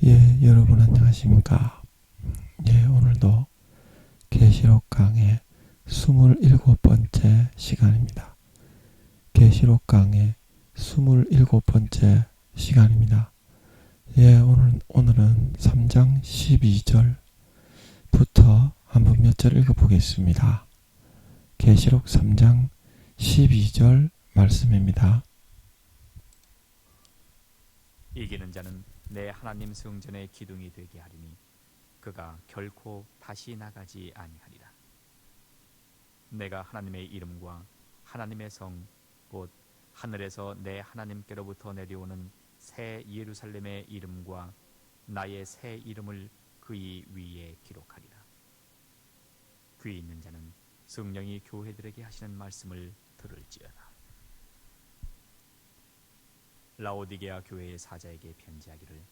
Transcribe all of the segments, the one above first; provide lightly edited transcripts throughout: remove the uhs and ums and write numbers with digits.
예, 여러분 안녕하십니까? 예, 오늘도 계시록 강의 27번째 시간입니다. 계시록 강의 27번째 시간입니다. 예, 오늘은 3장 12절부터 한번 몇 절 읽어보겠습니다. 계시록 3장 12절 말씀입니다. 이기는 자는 내 하나님 성전의 기둥이 되게 하리니 그가 결코 다시 나가지 아니하리라. 내가 하나님의 이름과 하나님의 성 곧 하늘에서 내 하나님께로부터 내려오는 새 예루살렘의 이름과 나의 새 이름을 그의 위에 기록하리라. 귀 있는 자는 성령이 교회들에게 하시는 말씀을 들을지어다. 라오디게아 교회의 사자에게 편지하기를,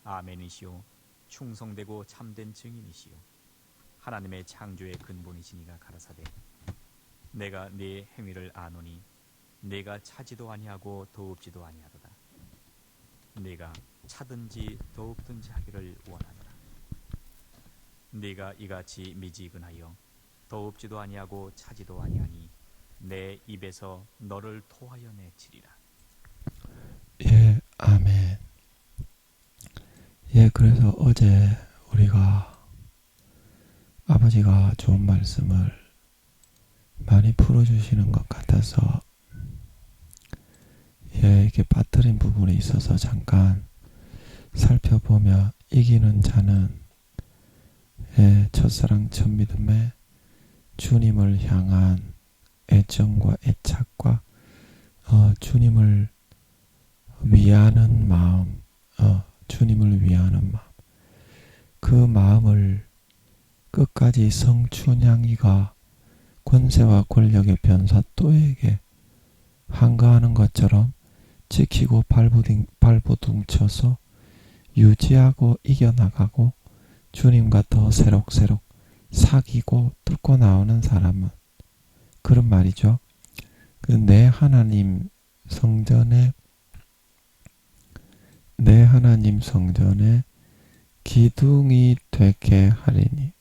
아멘이시오, 충성되고 참된 증인이시오, 하나님의 창조의 근본이시니가 가라사대, 내가 네 행위를 아노니 네가 차지도 아니하고 더웁지도 아니하도다. 네가 차든지 더웁든지 하기를 원하노라. 네가 이같이 미지근하여 더웁지도 아니하고 차지도 아니하니 내 입에서 너를 토하여 내치리라. 예, 아멘. 예, 그래서 어제 우리가 아버지가 좋은 말씀을 많이 풀어주시는 것 같아서 예, 이렇게 빠뜨린 부분이 있어서 잠깐 살펴보며, 이기는 자는 예, 첫사랑 첫 믿음에 주님을 향한 애정과 애착과 주님을 위하는 마음, 주님을 위하는 마음, 그 마음을 끝까지 성춘향이가 권세와 권력의 변사또에게 항거하는 것처럼 지키고 발부둥쳐서 유지하고 이겨나가고 주님과 더 새록새록 사귀고 뚫고 나오는 사람은, 그런 말이죠. 그 내 하나님 성전에 기둥이 되게 하리니.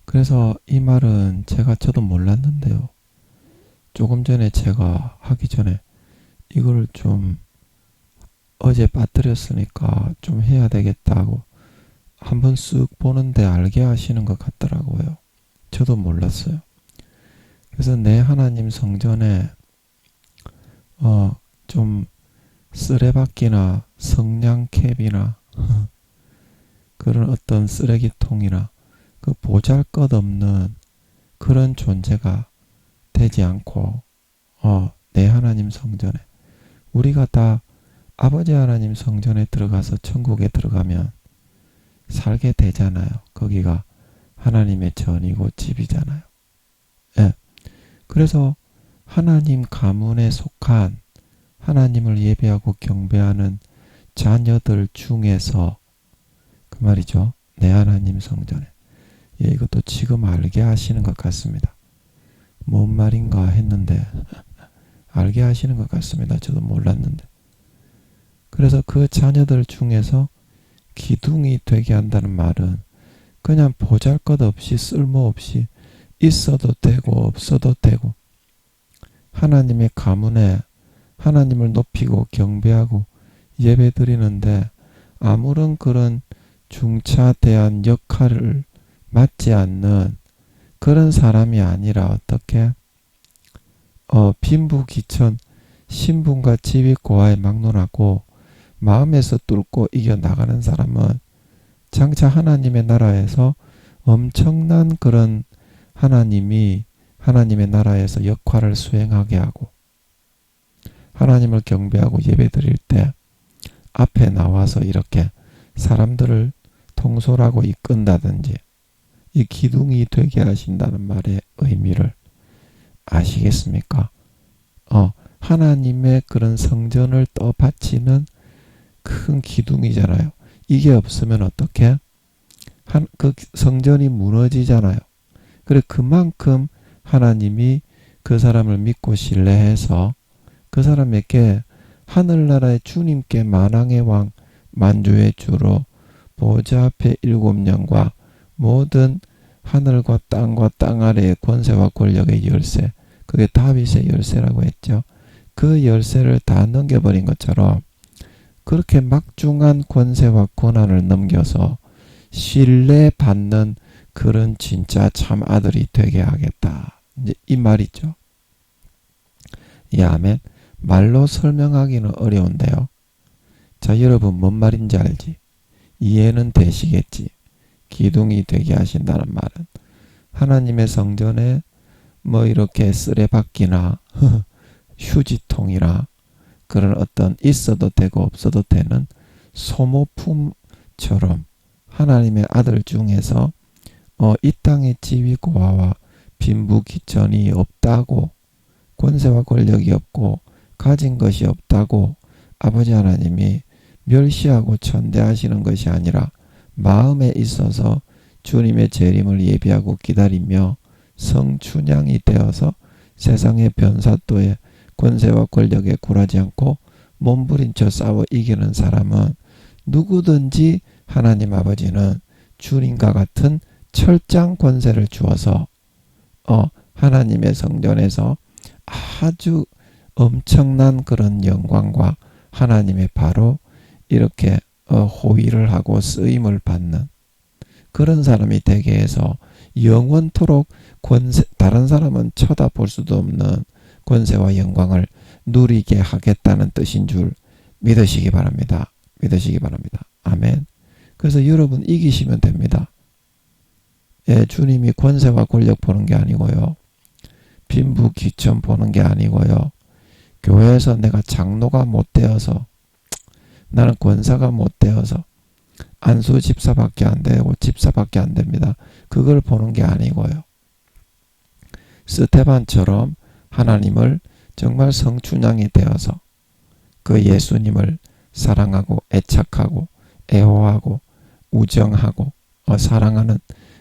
그래서 이 말은 저도 몰랐는데요. 조금 전에 제가 하기 전에 이걸 좀 어제 빠뜨렸으니까 좀 해야 되겠다고 한번 쓱 보는데 알게 하시는 것 같더라고요. 저도 몰랐어요. 그래서 내 하나님 성전에 좀 쓰레받기나 성냥캡이나 그런 어떤 쓰레기통이나 그 보잘것없는 그런 존재가 되지 않고 내 하나님 성전에, 우리가 다 아버지 하나님 성전에 들어가서 천국에 들어가면 살게 되잖아요. 거기가 하나님의 전이고 집이잖아요. 예. 그래서 하나님 가문에 속한 하나님을 예배하고 경배하는 자녀들 중에서 그 말이죠. 내 하나님 성전에. 예, 이것도 지금 알게 하시는 것 같습니다. 뭔 말인가 했는데 알게 하시는 것 같습니다. 저도 몰랐는데. 그래서 그 자녀들 중에서 기둥이 되게 한다는 말은 그냥 보잘것없이 쓸모없이 있어도 되고 없어도 되고 하나님의 가문에 하나님을 높이고 경배하고 예배드리는데 아무런 그런 중차대한 역할을 맡지 않는 그런 사람이 아니라 어떻게 빈부귀천 신분과 지위 고하에 막론하고 마음에서 뚫고 이겨나가는 사람은 장차 하나님의 나라에서 엄청난 그런 하나님의 나라에서 역할을 수행하게 하고 하나님을 경배하고 예배드릴 때 앞에 나와서 이렇게 사람들을 통솔하고 이끈다든지 이 기둥이 되게 하신다는 말의 의미를 아시겠습니까? 하나님의 그런 성전을 떠받치는 큰 기둥이잖아요. 이게 없으면 어떻게? 그 성전이 무너지잖아요. 그래, 그만큼 하나님이 그 사람을 믿고 신뢰해서 그 사람에게 하늘나라의 주님께 만왕의 왕, 만주의 주로 보좌 앞에 7영과 모든 하늘과 땅 아래의 권세와 권력의 열쇠, 그게 다윗의 열쇠라고 했죠. 그 열쇠를 다 넘겨버린 것처럼 그렇게 막중한 권세와 권한을 넘겨서 신뢰받는 그런 진짜 참 아들이 되게 하겠다. 이제 이 말이죠. 예, 아멘. 말로 설명하기는 어려운데요. 자, 여러분 뭔 말인지 알지? 이해는 되시겠지? 기둥이 되게 하신다는 말은 하나님의 성전에 뭐 이렇게 쓰레받기나 휴지통이나 그런 어떤 있어도 되고 없어도 되는 소모품처럼 하나님의 아들 중에서 이 땅의 지위고하와 빈부귀천이 없다고, 권세와 권력이 없고 가진 것이 없다고 아버지 하나님이 멸시하고 천대하시는 것이 아니라 마음에 있어서 주님의 재림을 예비하고 기다리며 성춘향이 되어서 세상의 변사또에 권세와 권력에 굴하지 않고 몸부림쳐 싸워 이기는 사람은 누구든지 하나님 아버지는 주님과 같은 철장 권세를 주어서 하나님의 성전에서 아주 엄청난 그런 영광과 하나님의 바로 이렇게 호의를 하고 쓰임을 받는 그런 사람이 되게 해서 영원토록 다른 사람은 쳐다볼 수도 없는 권세와 영광을 누리게 하겠다는 뜻인 줄 믿으시기 바랍니다. 믿으시기 바랍니다. 아멘. 그래서 여러분 이기시면 됩니다. 예, 주님이 권세와 권력 보는 게 아니고요. 빈부귀천 보는 게 아니고요. 교회에서 내가 장로가 못 되어서, 나는 권사가 못 되어서 안수 집사밖에 안 되고 집사밖에 안 됩니다. 그걸 보는 게 아니고요. 스테반처럼 하나님을 정말 성춘향이 되어서 그 예수님을 사랑하고 애착하고 애호하고 우정하고 사랑하는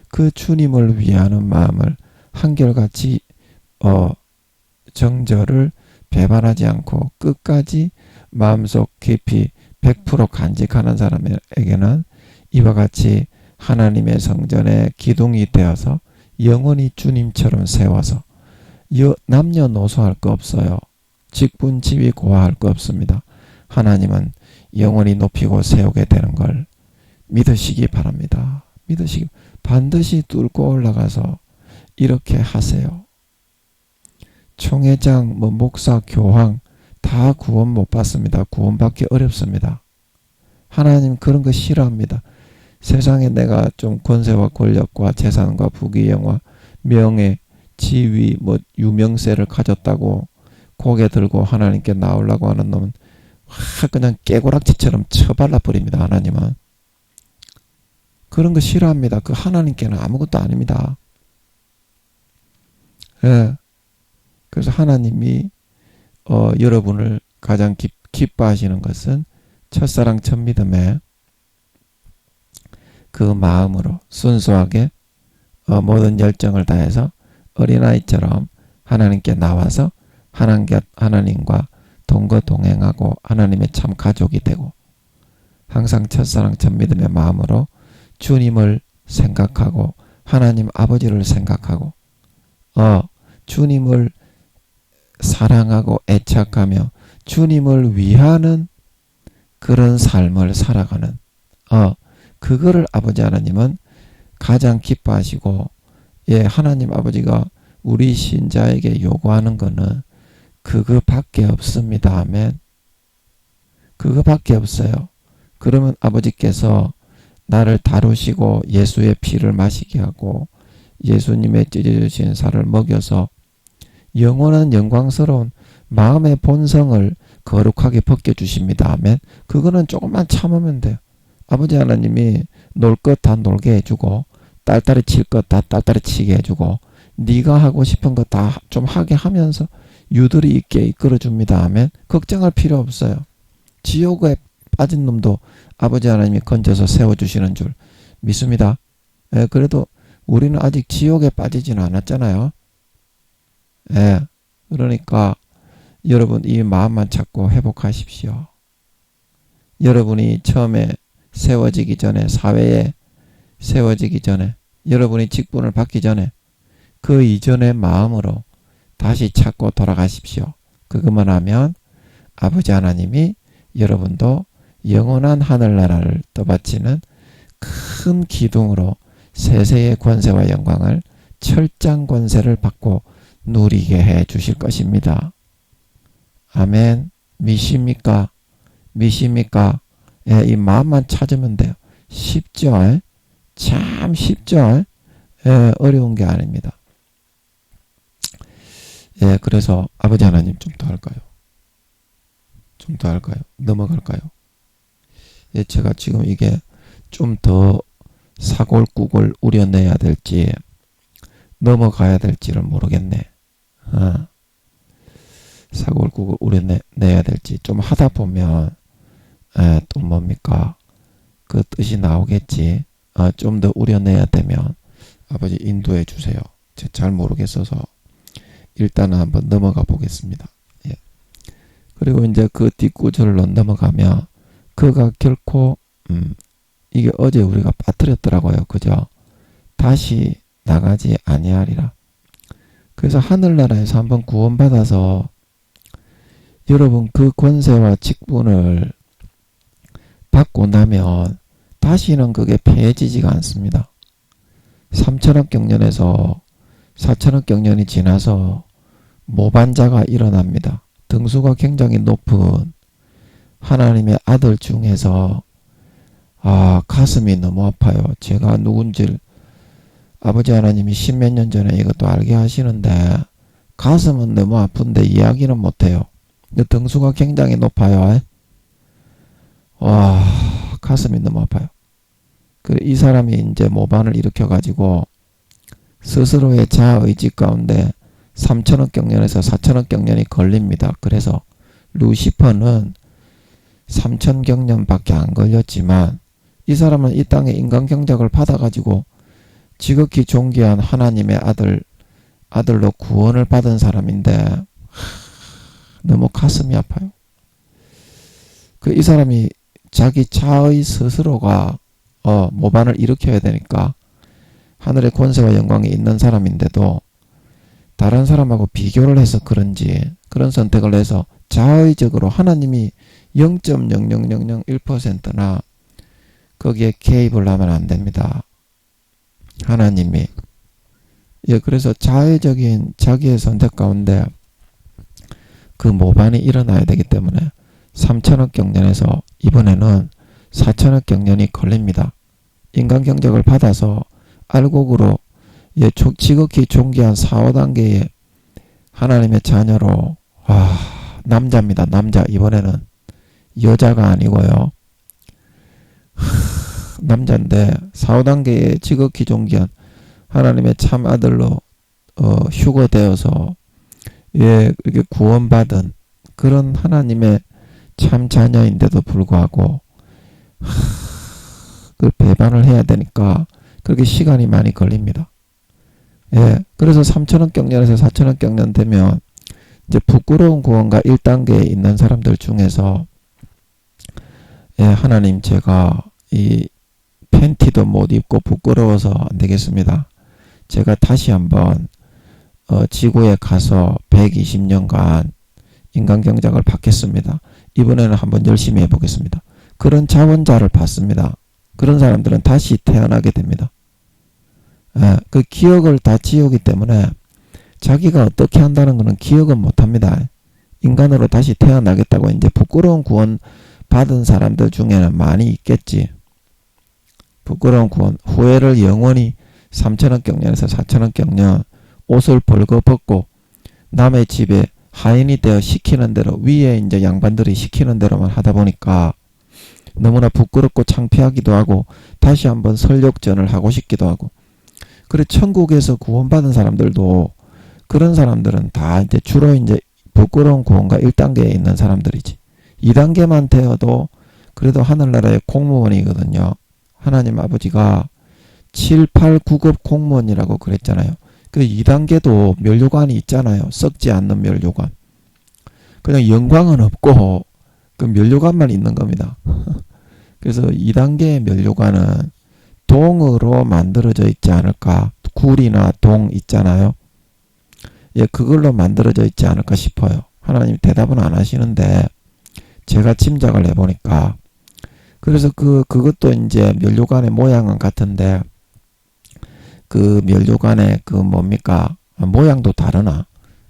그 주님을 위하는 마음을 한결같이 정절을 배반하지 않고 끝까지 마음속 깊이 100% 간직하는 사람에게는 이와 같이 하나님의 성전의 기둥이 되어서 영원히 주님처럼 세워서 남녀노소할 거 없어요. 직분 지위 고하할 거 없습니다. 하나님은 영원히 높이고 세우게 되는 걸 믿으시기 바랍니다. 반드시 뚫고 올라가서 이렇게 하세요. 총회장, 목사, 교황 다 구원 못 받습니다. 구원받기 어렵습니다. 하나님 그런 거 싫어합니다. 세상에 내가 좀 권세와 권력과 재산과 부귀영화, 명예, 지위, 유명세를 가졌다고 고개 들고 하나님께 나오려고 하는 놈은 그냥 깨고락지처럼 쳐발라 버립니다. 하나님은 그런 거 싫어합니다. 그 하나님께는 아무것도 아닙니다. 예. 그래서 하나님이 여러분을 가장 기뻐하시는 것은 첫사랑 첫믿음에 그 마음으로 순수하게 모든 열정을 다해서 어린아이처럼 하나님께 나와서 하나님과 동거동행하고 하나님의 참 가족이 되고 항상 첫사랑 첫믿음의 마음으로 주님을 생각하고 하나님 아버지를 생각하고 주님을 사랑하고 애착하며 주님을 위하는 그런 삶을 살아가는 그거를 아버지 하나님은 가장 기뻐하시고 하나님 아버지가 우리 신자에게 요구하는 거는 그거밖에 없습니다. 아멘. 그거밖에 없어요. 그러면 아버지께서 나를 다루시고 예수의 피를 마시게 하고 예수님의 찢어주신 살을 먹여서 영원한 영광스러운 마음의 본성을 거룩하게 벗겨주십니다. 아멘. 그거는 조금만 참으면 돼요. 아버지 하나님이 놀 것 다 놀게 해주고 딸딸이 칠 것 다 딸딸이 치게 해주고 네가 하고 싶은 거 다 좀 하게 하면서 유들이 있게 이끌어줍니다. 아멘. 걱정할 필요 없어요. 지옥에 빠진 놈도 아버지 하나님이 건져서 세워주시는 줄 믿습니다. 그래도 우리는 아직 지옥에 빠지지는 않았잖아요. 그러니까 여러분 이 마음만 찾고 회복하십시오. 여러분이 처음에 세워지기 전에, 사회에 세워지기 전에, 여러분이 직분을 받기 전에 그 이전의 마음으로 다시 찾고 돌아가십시오. 그것만 하면 아버지 하나님이 여러분도 영원한 하늘나라를 떠받치는 큰 기둥으로 세세의 권세와 영광을 철장 권세를 받고 누리게 해 주실 것입니다. 아멘. 미십니까? 미십니까? 예, 이 마음만 찾으면 돼요. 쉽죠? 참 쉽죠? 예, 어려운 게 아닙니다. 예, 그래서 아버지 하나님 좀 더 할까요? 좀 더 할까요? 넘어갈까요? 예, 제가 지금 이게 좀 더 사골국을 우려내야 될지 넘어가야 될지를 모르겠네. 사골국을 우려내야 될지 좀 하다 보면 또 뭡니까? 그 뜻이 나오겠지. 좀 더 우려내야 되면 아버지 인도해 주세요. 제가 잘 모르겠어서 일단은 한번 넘어가 보겠습니다. 예. 그리고 이제 그 뒷구절로 넘어가면 그가 결코 이게 어제 우리가 빠뜨렸더라고요. 그죠? 다시 나가지 아니하리라. 그래서 하늘나라에서 한번 구원받아서 여러분 그 권세와 직분을 받고 나면 다시는 그게 폐해지지가 않습니다. 3천억 경년에서 4천억 경년이 지나서 모반자가 일어납니다. 등수가 굉장히 높은 하나님의 아들 중에서 가슴이 너무 아파요. 제가 누군지 아버지 하나님이 십몇 년 전에 이것도 알게 하시는데 가슴은 너무 아픈데 이야기는 못해요. 근데 등수가 굉장히 높아요. 와, 가슴이 너무 아파요. 그래, 이 사람이 이제 모반을 일으켜가지고 스스로의 자아의지 가운데 3천억 경년에서 4천억 경년이 걸립니다. 그래서 루시퍼는 3천 경년밖에 안 걸렸지만 이 사람은 이 땅에 인간 경작을 받아가지고 지극히 존귀한 하나님의 아들로 구원을 받은 사람인데 너무 가슴이 아파요. 이 사람이 자기 자의 스스로가 모반을 일으켜야 되니까 하늘의 권세와 영광이 있는 사람인데도 다른 사람하고 비교를 해서 그런지 그런 선택을 해서 자의적으로 하나님이 0.00001%나 거기에 개입을 하면 안 됩니다. 하나님이. 예, 그래서 자의적인 자기의 선택 가운데 그 모반이 일어나야 되기 때문에 3천억 경년에서 이번에는 4천억 경년이 걸립니다. 인간 경작을 받아서 알곡으로 지극히 존귀한 4, 5단계의 하나님의 자녀로 남자입니다. 남자. 이번에는 여자가 아니고요. 남자인데 4, 5단계의 지극히 존귀한 하나님의 참 아들로 휴거되어서 이렇게 구원받은 그런 하나님의 참 자녀인데도 불구하고 그 배반을 해야 되니까 그렇게 시간이 많이 걸립니다. 예, 그래서 3천억 경년에서 4천억 경년 되면 이제 부끄러운 구원과 1단계에 있는 사람들 중에서 하나님 제가 이 팬티도 못 입고 부끄러워서 안 되겠습니다. 제가 다시 한번 지구에 가서 120년간 인간 경작을 받겠습니다. 이번에는 한번 열심히 해보겠습니다. 그런 자원자를 받습니다. 그런 사람들은 다시 태어나게 됩니다. 그 기억을 다 지우기 때문에 자기가 어떻게 한다는 것은 기억은 못합니다. 인간으로 다시 태어나겠다고 이제 부끄러운 구원 받은 사람들 중에는 많이 있겠지. 부끄러운 구원, 후회를 영원히 3천억 경년에서 4천억 경년 옷을 벌거벗고 남의 집에 하인이 되어 시키는 대로 위에 이제 양반들이 시키는 대로만 하다 보니까 너무나 부끄럽고 창피하기도 하고 다시 한번 설욕전을 하고 싶기도 하고 그래 천국에서 구원받은 사람들도 그런 사람들은 다 이제 주로 이제 부끄러운 구원과 1단계에 있는 사람들이지 2단계만 되어도 그래도 하늘나라의 공무원이거든요. 하나님 아버지가 7, 8, 9급 공무원이라고 그랬잖아요. 그 2단계도 면류관이 있잖아요. 썩지 않는 면류관. 그냥 영광은 없고 그 면류관만 있는 겁니다. 그래서 2단계의 면류관은 동으로 만들어져 있지 않을까. 굴이나 동 있잖아요. 예, 그걸로 만들어져 있지 않을까 싶어요. 하나님 대답은 안 하시는데 제가 짐작을 해보니까 그래서 그것도 이제 면류관의 모양은 같은데 그 면류관의 그 뭡니까? 모양도 다르나?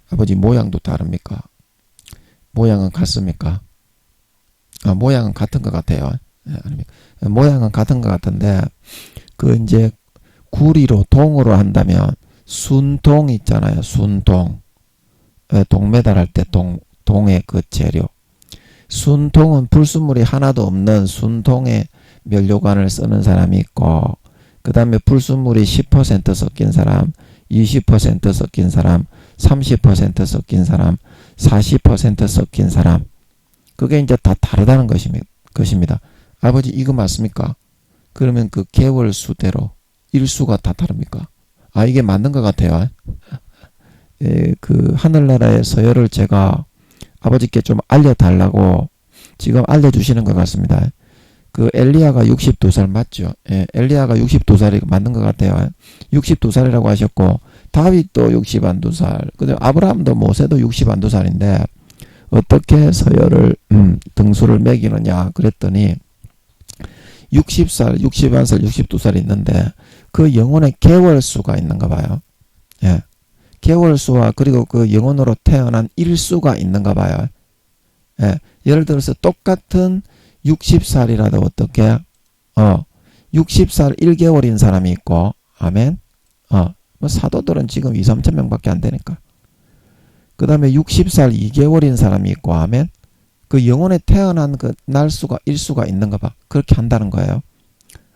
아버지 모양도 다릅니까? 모양은 같습니까? 모양은 같은 것 같아요. 예, 아닙니까? 모양은 같은 것 같은데 그 이제 구리로 동으로 한다면 순동 있잖아요. 순동. 동메달 할 때 동의 그 재료. 순동은 불순물이 하나도 없는 순동의 면류관을 쓰는 사람이 있고 그 다음에 불순물이 10% 섞인 사람, 20% 섞인 사람, 30% 섞인 사람, 40% 섞인 사람. 그게 이제 다 다르다는 것입니다. 아버지 이거 맞습니까? 그러면 그 개월 수대로 일수가 다 다릅니까? 이게 맞는 것 같아요. 예, 그 하늘나라의 서열을 제가 아버지께 좀 알려달라고 지금 알려주시는 것 같습니다. 그 엘리야가 62살 맞죠? 예, 엘리야가 62살이 맞는 것 같아요. 62살이라고 하셨고 다윗도 61살, 그다음 아브라함도 모세도 61살인데 어떻게 서열을 등수를 매기느냐 그랬더니 60살, 61살, 62살이 있는데 그 영혼의 개월수가 있는가 봐요. 예. 개월수와 그리고 그 영혼으로 태어난 일수가 있는가 봐요. 예. 예를 들어서 똑같은 60살이라도 어떻게 60살 1개월인 사람이 있고 아멘. 뭐 사도들은 지금 2, 3천 명밖에 안 되니까. 그 다음에 60살 2개월인 사람이 있고 아멘. 그 영혼에 태어난 그 날수가 일수가 있는가 봐. 그렇게 한다는 거예요.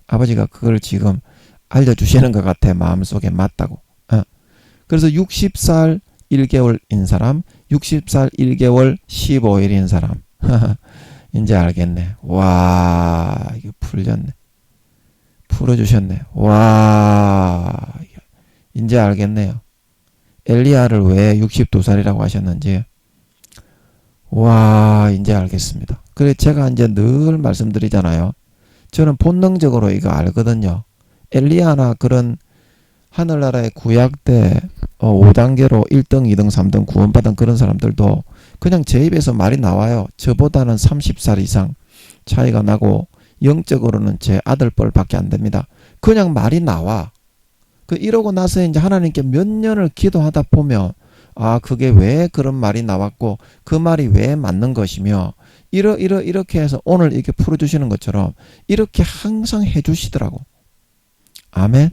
아버지가 그걸 지금 알려주시는 것 같아. 마음속에 맞다고. 그래서 60살 1개월인 사람, 60살 1개월 15일인 사람. 이제 알겠네. 와, 이거 풀렸네. 풀어주셨네. 와, 이제 알겠네요. 엘리야를 왜 62살이라고 하셨는지. 와, 이제 알겠습니다. 그래, 제가 이제 늘 말씀드리잖아요. 저는 본능적으로 이거 알거든요. 엘리야나 그런 하늘나라의 구약 때 5단계로 1등, 2등, 3등 구원받은 그런 사람들도 그냥 제 입에서 말이 나와요. 저보다는 30살 이상 차이가 나고 영적으로는 제 아들뻘밖에 안 됩니다. 그냥 말이 나와. 이러고 나서 이제 하나님께 몇 년을 기도하다 보면 그게 왜 그런 말이 나왔고 그 말이 왜 맞는 것이며 이렇게 해서 오늘 이렇게 풀어주시는 것처럼 이렇게 항상 해주시더라고. 아멘.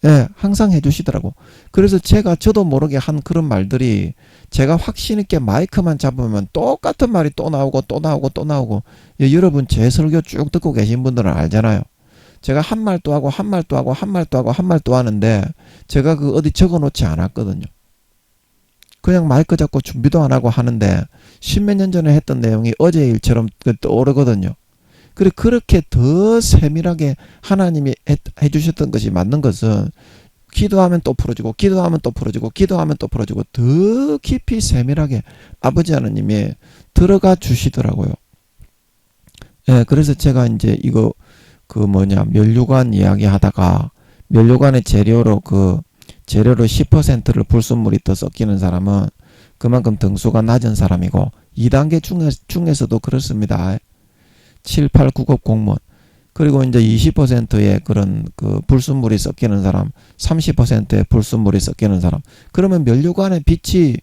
예, 항상 해주시더라고. 그래서 저도 모르게 한 그런 말들이 제가 확신 있게 마이크만 잡으면 똑같은 말이 또 나오고 또 나오고 또 나오고. 예, 여러분 제 설교 쭉 듣고 계신 분들은 알잖아요. 제가 한 말 또 하고 한 말 또 하고 한 말 또 하고 한 말 또 하는데 제가 그 어디 적어 놓지 않았거든요. 그냥 마이크 잡고 준비도 안 하고 하는데 십몇 년 전에 했던 내용이 어제 일처럼 떠오르거든요. 그렇게 더 세밀하게 하나님이 해주셨던 것이 맞는 것은 기도하면 또 풀어지고 기도하면 또 풀어지고 기도하면 또 풀어지고 더 깊이 세밀하게 아버지 하나님이 들어가 주시더라고요. 예, 그래서 제가 이제 이거 면류관 이야기 하다가 면류관의 재료로 10%를 불순물이 더 섞이는 사람은 그만큼 등수가 낮은 사람이고 2단계 중에서도 그렇습니다. 7, 8, 9급 공무원 그리고 이제 20%의 그런 그 불순물이 섞이는 사람 30%의 불순물이 섞이는 사람 그러면 면류관의 빛이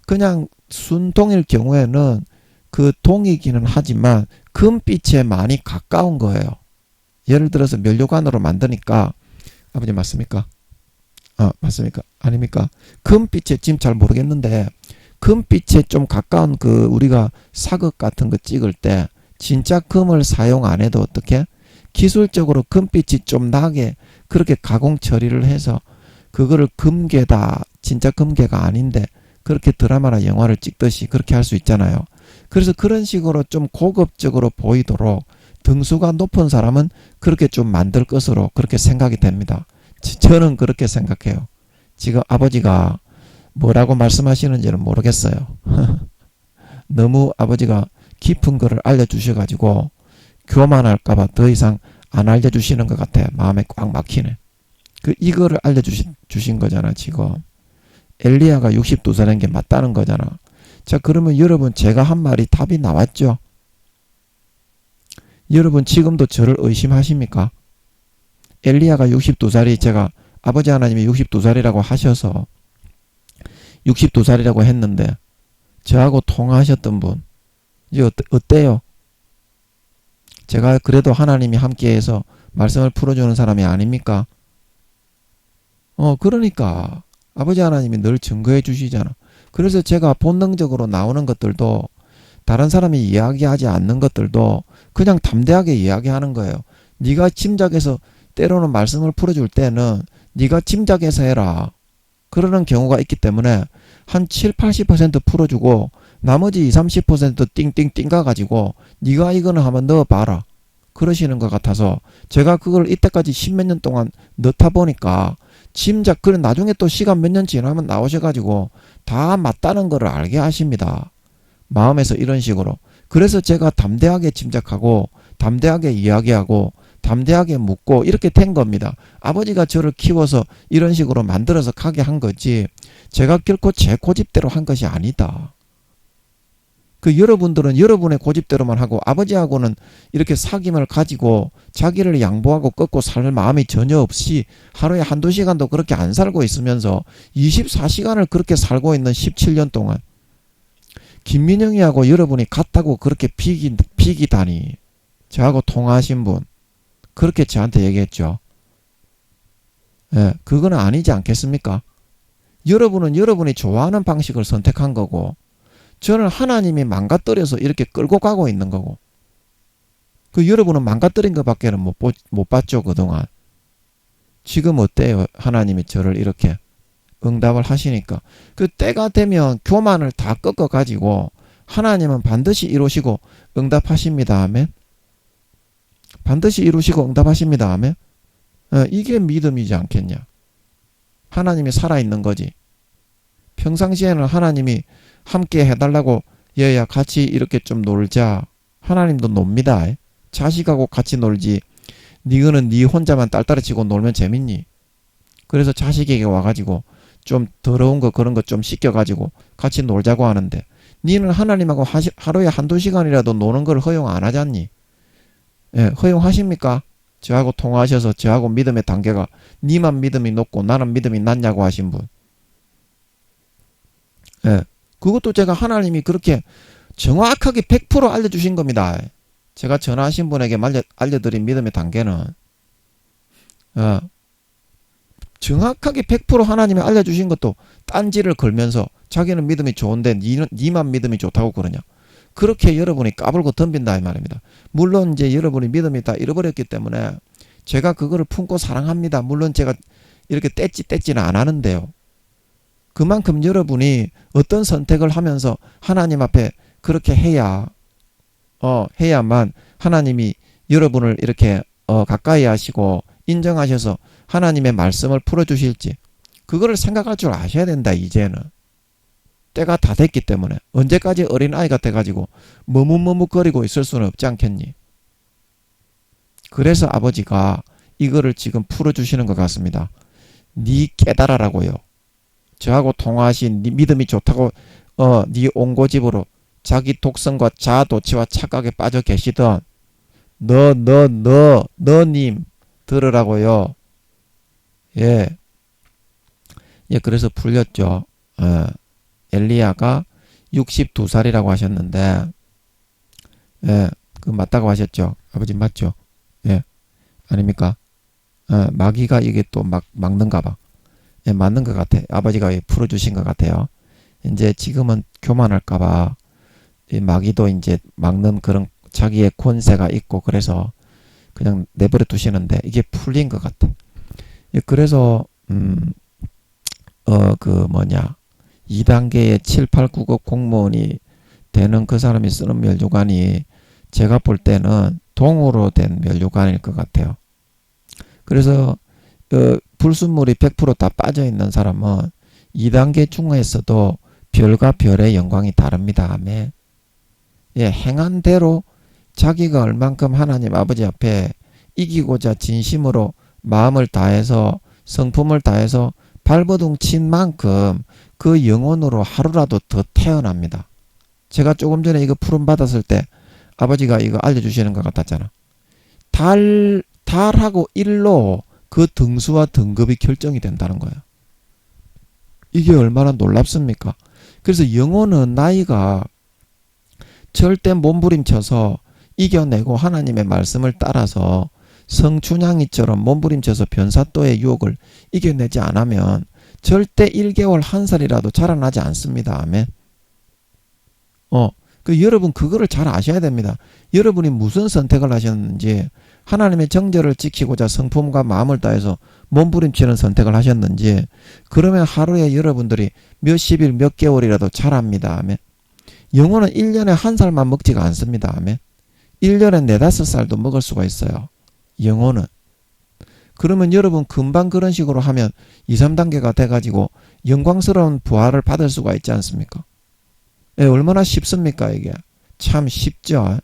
그냥 순동일 경우에는 그 동이기는 하지만 금빛에 많이 가까운 거예요. 예를 들어서 면류관으로 만드니까 아버지 맞습니까? 맞습니까? 아닙니까? 금빛에 지금 잘 모르겠는데 금빛에 좀 가까운 우리가 사극 같은 거 찍을 때 진짜 금을 사용 안 해도 어떻게? 기술적으로 금빛이 좀 나게 그렇게 가공 처리를 해서 그거를 금괴다 진짜 금괴가 아닌데 그렇게 드라마나 영화를 찍듯이 그렇게 할 수 있잖아요. 그래서 그런 식으로 좀 고급적으로 보이도록 등수가 높은 사람은 그렇게 좀 만들 것으로 그렇게 생각이 됩니다. 저는 그렇게 생각해요. 지금 아버지가 뭐라고 말씀하시는지는 모르겠어요. 너무 아버지가 깊은 거를 알려주셔가지고 교만할까봐 더 이상 안 알려주시는 것 같아요. 마음에 꽉 막히네. 이거를 알려주신 거잖아, 지금. 엘리야가 62살인 게 맞다는 거잖아. 자, 그러면 여러분, 제가 한 말이 답이 나왔죠? 여러분, 지금도 저를 의심하십니까? 엘리야가 62살이 제가 아버지 하나님이 62살이라고 하셔서 62살이라고 했는데 저하고 통화하셨던 분, 이제 어때요? 제가 그래도 하나님이 함께해서 말씀을 풀어주는 사람이 아닙니까? 그러니까 아버지 하나님이 늘 증거해 주시잖아. 그래서 제가 본능적으로 나오는 것들도, 다른 사람이 이야기하지 않는 것들도 그냥 담대하게 이야기하는 거예요. 네가 짐작해서, 때로는 말씀을 풀어줄 때는 네가 짐작해서 해라, 그러는 경우가 있기 때문에 한 7, 80% 풀어주고 나머지 20, 30% 띵띵띵 가가지고 네가 이거는 한번 넣어봐라, 그러시는 것 같아서 제가 그걸 이때까지 10몇 년 동안 넣다 보니까 짐작, 그래 나중에 또 시간 몇 년 지나면 나오셔가지고 다 맞다는 거를 알게 하십니다. 마음에서 이런 식으로. 그래서 제가 담대하게 짐작하고 담대하게 이야기하고 담대하게 묻고 이렇게 된 겁니다. 아버지가 저를 키워서 이런 식으로 만들어서 가게 한 거지 제가 결코 제 고집대로 한 것이 아니다. 여러분들은 여러분의 고집대로만 하고 아버지하고는 이렇게 사귐을 가지고 자기를 양보하고 꺾고 살 마음이 전혀 없이 하루에 한두 시간도 그렇게 안 살고 있으면서 24시간을 그렇게 살고 있는 17년 동안 김민영이하고 여러분이 같다고 그렇게 비기다니. 저하고 통화하신 분 그렇게 저한테 얘기했죠. 예, 그거는 아니지 않겠습니까? 여러분은 여러분이 좋아하는 방식을 선택한 거고 저는 하나님이 망가뜨려서 이렇게 끌고 가고 있는 거고, 여러분은 망가뜨린 것밖에는 못 봤죠 그동안. 지금 어때요? 하나님이 저를 이렇게 응답을 하시니까 때가 되면 교만을 다 꺾어 가지고 하나님은 반드시 이루시고 응답하십니다. 아멘. 반드시 이루시고 응답하십니다. 아멘. 이게 믿음이지 않겠냐. 하나님이 살아있는 거지. 평상시에는 하나님이 함께 해달라고, 얘야 같이 이렇게 좀 놀자, 하나님도 놉니다. 자식하고 같이 놀지 니거는 니 혼자만 딸딸해치고 놀면 재밌니? 그래서 자식에게 와가지고 좀 더러운 거 그런 거 좀 씻겨가지고 같이 놀자고 하는데 니는 하나님하고 하루에 한두 시간이라도 노는 걸 허용 안 하잖니? 예, 허용하십니까? 저하고 통화하셔서 저하고 믿음의 단계가 니만 믿음이 높고 나는 믿음이 낮냐고 하신 분. 예, 그것도 제가 하나님이 그렇게 정확하게 100% 알려주신 겁니다. 제가 전화하신 분에게 알려드린 믿음의 단계는 정확하게 100% 하나님이 알려주신 것도 딴지를 걸면서 자기는 믿음이 좋은데 니만 믿음이 좋다고 그러냐. 그렇게 여러분이 까불고 덤빈다 이 말입니다. 물론 이제 여러분이 믿음이 다 잃어버렸기 때문에 제가 그거를 품고 사랑합니다. 물론 제가 이렇게 떼지는 안 하는데요. 그만큼 여러분이 어떤 선택을 하면서 하나님 앞에 그렇게 해야만 하나님이 여러분을 이렇게 가까이 하시고 인정하셔서 하나님의 말씀을 풀어주실지, 그거를 생각할 줄 아셔야 된다. 이제는 때가 다 됐기 때문에. 언제까지 어린아이가 돼가지고 머뭇머뭇거리고 있을 수는 없지 않겠니? 그래서 아버지가 이거를 지금 풀어주시는 것 같습니다. 니 깨달아라고요. 저하고 통화하신 니 믿음이 좋다고 니 온고집으로 자기 독성과 자아도취와 착각에 빠져 계시던 너님 들으라고요. 예, 그래서 풀렸죠. 엘리야가 62살이라고 하셨는데, 그 맞다고 하셨죠. 아버지 맞죠? 예, 아닙니까? 마귀가 이게 또 막는가 봐. 예, 맞는 것 같아. 아버지가 풀어주신 것 같아요. 이제 지금은 교만할까봐 마귀도 이제 막는 그런 자기의 권세가 있고 그래서 그냥 내버려 두시는데 이게 풀린 것 같아. 예, 그래서 2단계의 7, 8, 9급 공무원이 되는 그 사람이 쓰는 면류관이 제가 볼 때는 동으로 된 면류관일 것 같아요. 그래서 불순물이 100% 다 빠져있는 사람은 2단계 중에서도 별과 별의 영광이 다릅니다. 아멘. 행한 대로 자기가 얼만큼 하나님 아버지 앞에 이기고자 진심으로 마음을 다해서 성품을 다해서 발버둥 친 만큼 그 영혼으로 하루라도 더 태어납니다. 제가 조금 전에 이거 푸름 받았을 때 아버지가 이거 알려주시는 것 같았잖아. 달하고 일로 그 등수와 등급이 결정이 된다는 거예요. 이게 얼마나 놀랍습니까? 그래서 영혼은 나이가 절대 몸부림쳐서 이겨내고 하나님의 말씀을 따라서 성춘향이처럼 몸부림쳐서 변사또의 유혹을 이겨내지 않으면 절대 1개월 1살이라도 자라나지 않습니다. 아멘. 여러분 그거를 잘 아셔야 됩니다. 여러분이 무슨 선택을 하셨는지, 하나님의 정절을 지키고자 성품과 마음을 다해서 몸부림치는 선택을 하셨는지, 그러면 하루에 여러분들이 몇십 일 몇 개월이라도 자랍니다. 아멘. 영혼은 1년에 1살만 먹지가 않습니다. 아멘. 1년에 4, 5살도 먹을 수가 있어요. 영혼은. 그러면 여러분 금방 그런 식으로 하면 2, 3단계가 돼가지고 영광스러운 부활을 받을 수가 있지 않습니까? 얼마나 쉽습니까 이게? 참 쉽죠.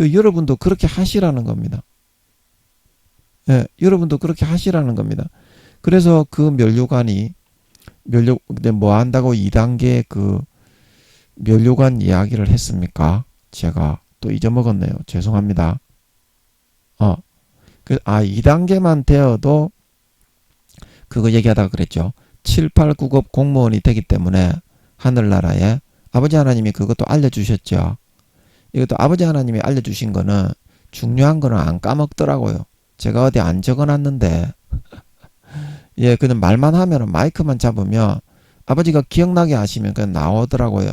여러분도 그렇게 하시라는 겁니다. 여러분도 그렇게 하시라는 겁니다. 그래서 그 면류관이 뭐 한다고 2단계 그 면류관 이야기를 했습니까? 제가 또 잊어먹었네요. 죄송합니다. 2단계만 되어도 그거 얘기하다가 그랬죠. 7, 8, 9급 공무원이 되기 때문에 하늘나라에 아버지 하나님이 그것도 알려주셨죠. 이것도 아버지 하나님이 알려주신 거는 중요한 거는 안 까먹더라고요. 제가 어디 안 적어놨는데 그냥 말만 하면 마이크만 잡으면 아버지가 기억나게 하시면 그냥 나오더라고요.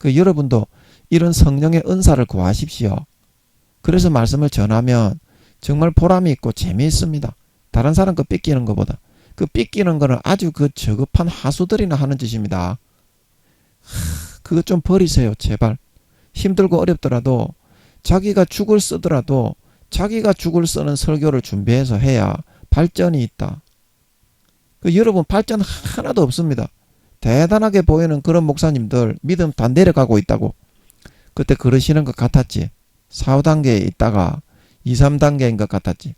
여러분도 이런 성령의 은사를 구하십시오. 그래서 말씀을 전하면 정말 보람이 있고 재미있습니다. 다른 사람 거 삐끼는 것보다. 그 삐끼는 거는 아주 그 저급한 하수들이나 하는 짓입니다. 그거 좀 버리세요. 제발. 힘들고 어렵더라도 자기가 죽을 쓰더라도 자기가 죽을 쓰는 설교를 준비해서 해야 발전이 있다. 여러분 발전 하나도 없습니다. 대단하게 보이는 그런 목사님들 믿음 다 내려가고 있다고 그때 그러시는 것 같았지. 4, 5단계에 있다가 2, 3단계인 것 같았지.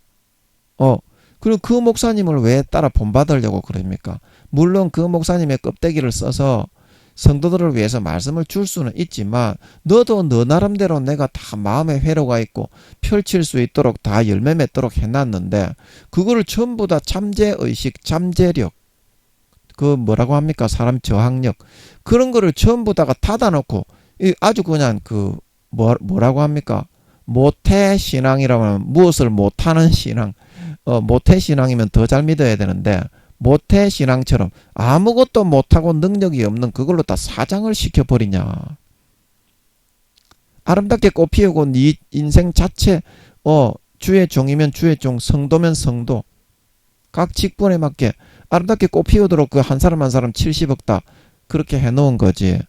그리고 그 목사님을 왜 따라 본받으려고 그럽니까? 물론 그 목사님의 껍데기를 써서 성도들을 위해서 말씀을 줄 수는 있지만 너도 너 나름대로 내가 다 마음의 회로가 있고 펼칠 수 있도록 다 열매 맺도록 해놨는데 그거를 전부 다 잠재의식, 잠재력, 그 뭐라고 합니까? 사람 저항력 그런 거를 전부 다가 닫아놓고 아주 그냥 그 뭐라고 합니까? 모태 신앙이라면 무엇을 못하는 신앙, 모태 신앙이면 더 잘 믿어야 되는데 모태 신앙처럼 아무것도 못하고 능력이 없는 그걸로 다 사장을 시켜버리냐. 아름답게 꽃 피우고 네 인생 자체 주의 종이면 주의 종, 성도면 성도 각 직분에 맞게 아름답게 꽃 피우도록 그 한 사람 한 사람 70억 다 그렇게 해놓은 거지.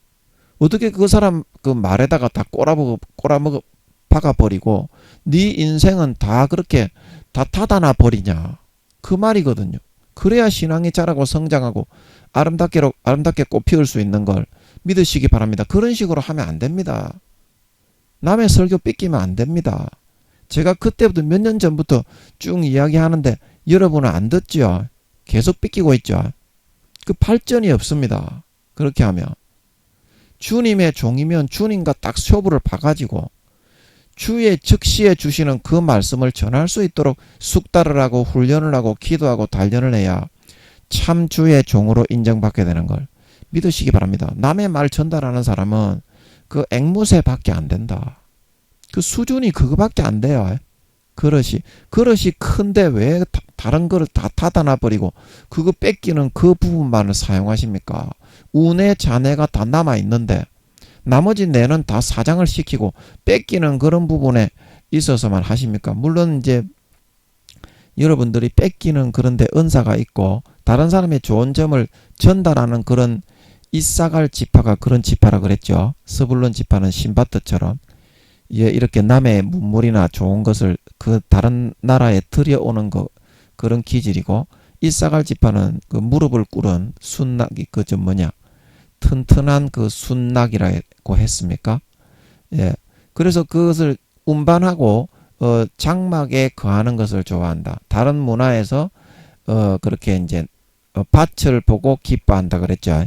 어떻게 그 사람 그 말에다가 다 꼬라먹어 박아버리고 네 인생은 다 그렇게 다 닫아놔 버리냐. 그 말이거든요. 그래야 신앙이 자라고 성장하고 아름답게 꽃 피울 수 있는 걸 믿으시기 바랍니다. 그런 식으로 하면 안 됩니다. 남의 설교 삐끼면 안 됩니다. 제가 그때부터 몇 년 전부터 쭉 이야기하는데 여러분은 안 듣죠. 계속 삐끼고 있죠. 그 발전이 없습니다. 그렇게 하면 주님의 종이면 주님과 딱 쇼부를 봐가지고 주의 즉시에 주시는 그 말씀을 전할 수 있도록 숙달을 하고 훈련을 하고 기도하고 단련을 해야 참 주의 종으로 인정받게 되는 걸 믿으시기 바랍니다. 남의 말 전달하는 사람은 그 앵무새밖에 안 된다. 그 수준이 그거밖에 안 돼요. 그릇이 큰데 왜 다른 거를 다 닫아놔 버리고 그거 뺏기는 그 부분만을 사용하십니까? 운의 잔해가 다 남아 있는데 나머지 뇌는 다 사장을 시키고 뺏기는 그런 부분에 있어서만 하십니까? 물론 이제 여러분들이 뺏기는 그런데 은사가 있고 다른 사람의 좋은 점을 전달하는 그런 이사갈 지파가 그런 지파라 그랬죠. 스불론 지파는 신바트처럼 이렇게 남의 문물이나 좋은 것을 그 다른 나라에 들여오는 거 그런 기질이고 이사갈 지파는 그 무릎을 꿇은 순낙이 튼튼한 그 순낙이라고 했습니까? 예. 그래서 그것을 운반하고 장막에 거하는 것을 좋아한다. 다른 문화에서 그렇게 이제 밭을 보고 기뻐한다 그랬죠.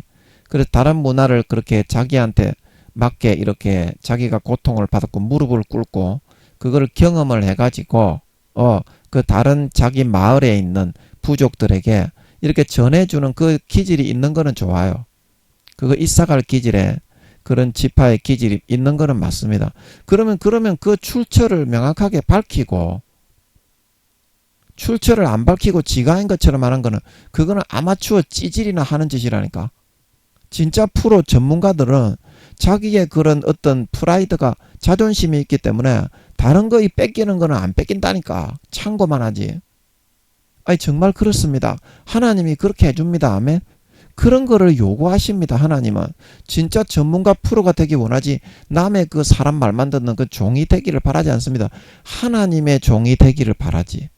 그래서 다른 문화를 그렇게 자기한테 맞게 이렇게 자기가 고통을 받았고 무릎을 꿇고 그걸 경험을 해가지고 그 다른 자기 마을에 있는 부족들에게 이렇게 전해주는 그 기질이 있는 거는 좋아요. 그거 이사갈 기질에 그런 지파의 기질이 있는 거는 맞습니다. 그러면 그 출처를 명확하게 밝히고 출처를 안 밝히고 지가 한 것처럼 하는 거는 그거는 아마추어 찌질이나 하는 짓이라니까. 진짜 프로 전문가들은 자기의 그런 어떤 프라이드가 자존심이 있기 때문에 다른 거 뺏기는 거는 안 뺏긴다니까. 참고만 하지. 아니 정말 그렇습니다. 하나님이 그렇게 해줍니다. 아멘. 그런 거를 요구하십니다. 하나님은 진짜 전문가 프로가 되기 원하지 남의 그 사람 말만 듣는 그 종이 되기를 바라지 않습니다. 하나님의 종이 되기를 바라지.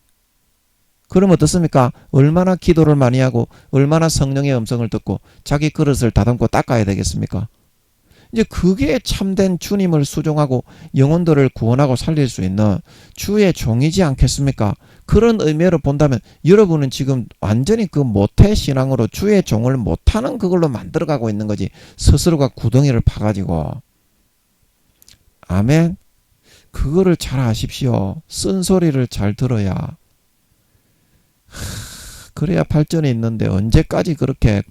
그럼 어떻습니까? 얼마나 기도를 많이 하고 얼마나 성령의 음성을 듣고 자기 그릇을 다듬고 닦아야 되겠습니까? 이제 그게 참된 주님을 수종하고 영혼들을 구원하고 살릴 수 있는 주의 종이지 않겠습니까? 그런 의미로 본다면 여러분은 지금 완전히 그 모태 신앙으로 주의 종을 못하는 그걸로 만들어가고 있는 거지. 스스로가 구덩이를 파가지고. 아멘. 그거를 잘 아십시오. 쓴소리를 잘 들어야. 그래야 발전이 있는데 언제까지 그렇게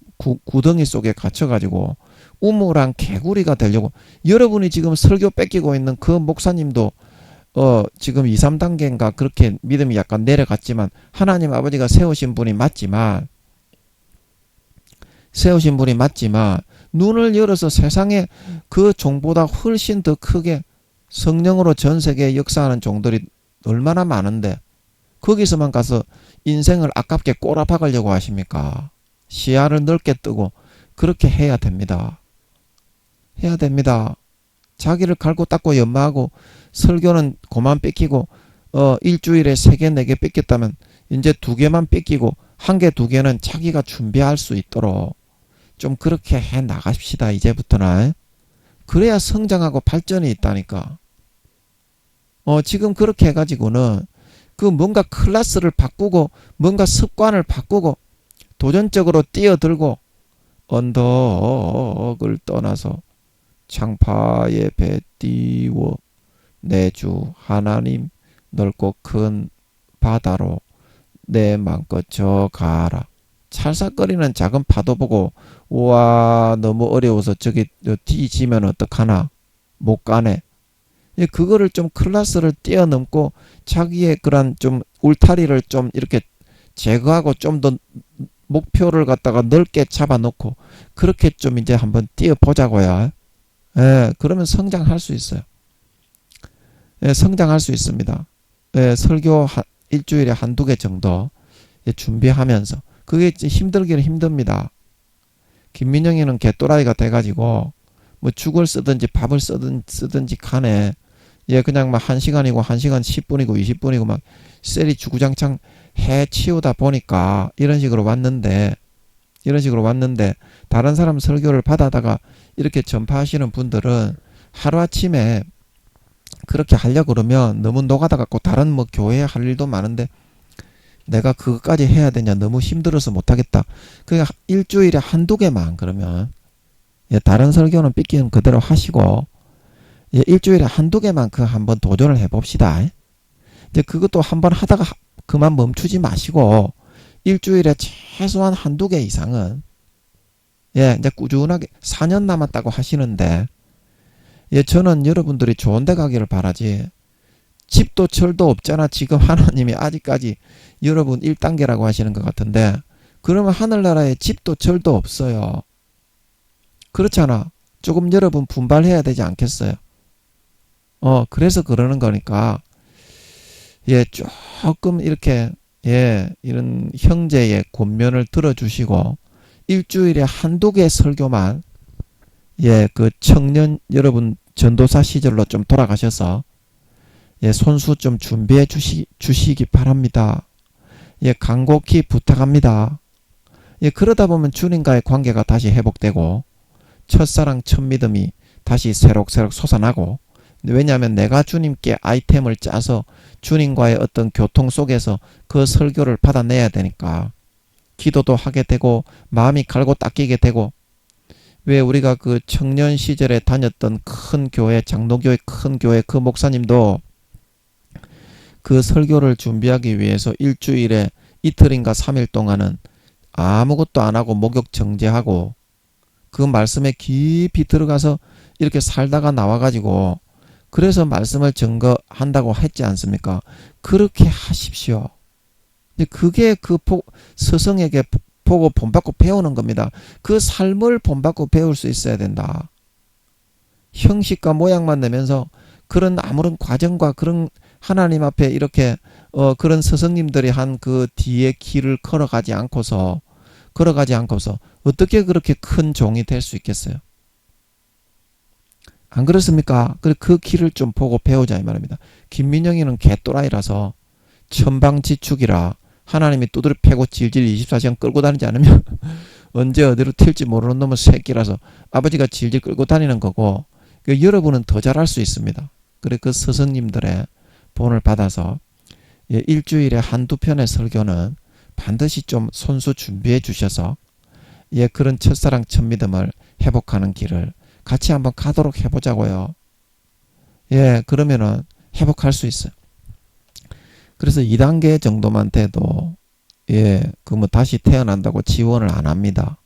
구덩이 속에 갇혀가지고 우물한 개구리가 되려고. 여러분이 지금 설교 뺏기고 있는 그 목사님도 지금 2, 3단계인가 그렇게 믿음이 약간 내려갔지만 하나님 아버지가 세우신 분이 맞지만 눈을 열어서 세상에 그 종보다 훨씬 더 크게 성령으로 전 세계에 역사하는 종들이 얼마나 많은데 거기서만 가서 인생을 아깝게 꼬라박으려고 하십니까? 시야를 넓게 뜨고 그렇게 해야 됩니다. 해야 됩니다. 자기를 갈고 닦고 연마하고 설교는 그만 뺏기고 일주일에 3개 4개 뺏겼다면 이제 2개만 뺏기고 1개 2개는 자기가 준비할 수 있도록 좀 그렇게 해 나가십시다. 이제부터는. 그래야 성장하고 발전이 있다니까. 지금 그렇게 해가지고는 그 뭔가 클래스를 바꾸고 뭔가 습관을 바꾸고 도전적으로 뛰어들고 언덕을 떠나서 창파의 배 띄워 내 주 하나님 넓고 큰 바다로 내 맘껏 저 가라. 찰싹거리는 작은 파도 보고 우와 너무 어려워서 저기 뒤지면 어떡하나 못 가네. 그거를 좀 클래스를 뛰어넘고 자기의 그런 좀 울타리를 좀 이렇게 제거하고 좀 더 목표를 갖다가 넓게 잡아놓고 그렇게 좀 이제 한번 뛰어보자고요. 예, 그러면 성장할 수 있어요. 예, 성장할 수 있습니다. 예, 설교 일주일에 1-2개 정도 준비하면서 그게 힘들기는 힘듭니다. 김민영이는 개또라이가 돼가지고 뭐 죽을 쓰든지 밥을 쓰든지 간에 그냥 막 1시간이고 1시간 10분이고 20분이고 막 셀이 주구장창 해 치우다 보니까 이런 식으로 왔는데 다른 사람 설교를 받아다가 이렇게 전파하시는 분들은 하루아침에 그렇게 하려고 그러면 너무 노가다 갖고 다른 뭐 교회에 할 일도 많은데 내가 그것까지 해야 되냐 너무 힘들어서 못하겠다. 그러니까 일주일에 1-2개만 그러면 다른 설교는 삐끼는 그대로 하시고 일주일에 1-2개만 그 한번 도전을 해봅시다. 이제 그것도 한번 하다가 그만 멈추지 마시고 일주일에 최소한 1-2개 이상은 이제 꾸준하게 4년 남았다고 하시는데 저는 여러분들이 좋은 데 가기를 바라지 집도 철도 없잖아. 지금 하나님이 아직까지 여러분 1단계라고 하시는 것 같은데 그러면 하늘나라에 집도 철도 없어요. 그렇잖아. 조금 여러분 분발해야 되지 않겠어요? 그래서 그러는 거니까 조금 이렇게 이런 형제의 권면을 들어주시고 일주일에 1-2개 설교만 그 청년 여러분 전도사 시절로 좀 돌아가셔서 손수 좀 준비해 주시기 바랍니다. 간곡히 부탁합니다. 그러다 보면 주님과의 관계가 다시 회복되고 첫사랑 첫믿음이 다시 새록새록 솟아나고 왜냐하면 내가 주님께 아이템을 짜서 주님과의 어떤 교통 속에서 그 설교를 받아내야 되니까 기도도 하게 되고 마음이 갈고 닦이게 되고, 왜 우리가 그 청년 시절에 다녔던 큰 교회, 장로교회 큰 교회 그 목사님도 그 설교를 준비하기 위해서 일주일에 이틀인가 3일 동안은 아무것도 안 하고 목욕 정제하고 그 말씀에 깊이 들어가서 이렇게 살다가 나와가지고 그래서 말씀을 증거한다고 했지 않습니까? 그렇게 하십시오. 그게 그 스승에게 보고 본받고 배우는 겁니다. 그 삶을 본받고 배울 수 있어야 된다. 형식과 모양만 내면서 그런 아무런 과정과 그런 하나님 앞에 이렇게 그런 스승님들이 한 그 뒤에 길을 걸어가지 않고서 어떻게 그렇게 큰 종이 될 수 있겠어요? 안 그렇습니까? 그 길을 좀 보고 배우자 이 말입니다. 김민영이는 개또라이라서 천방지축이라 하나님이 두드려 패고 질질 24시간 끌고 다니지 않으면 언제 어디로 튈지 모르는 놈은 새끼라서 아버지가 질질 끌고 다니는 거고, 여러분은 더 잘할 수 있습니다. 그래 그 스승님들의 본을 받아서 일주일에 한두 편의 설교는 반드시 좀 손수 준비해 주셔서 그런 첫사랑 첫믿음을 회복하는 길을 같이 한번 가도록 해보자고요. 그러면은 회복할 수 있어요. 그래서 2단계 정도만 돼도 그 뭐 다시 태어난다고 지원을 안 합니다.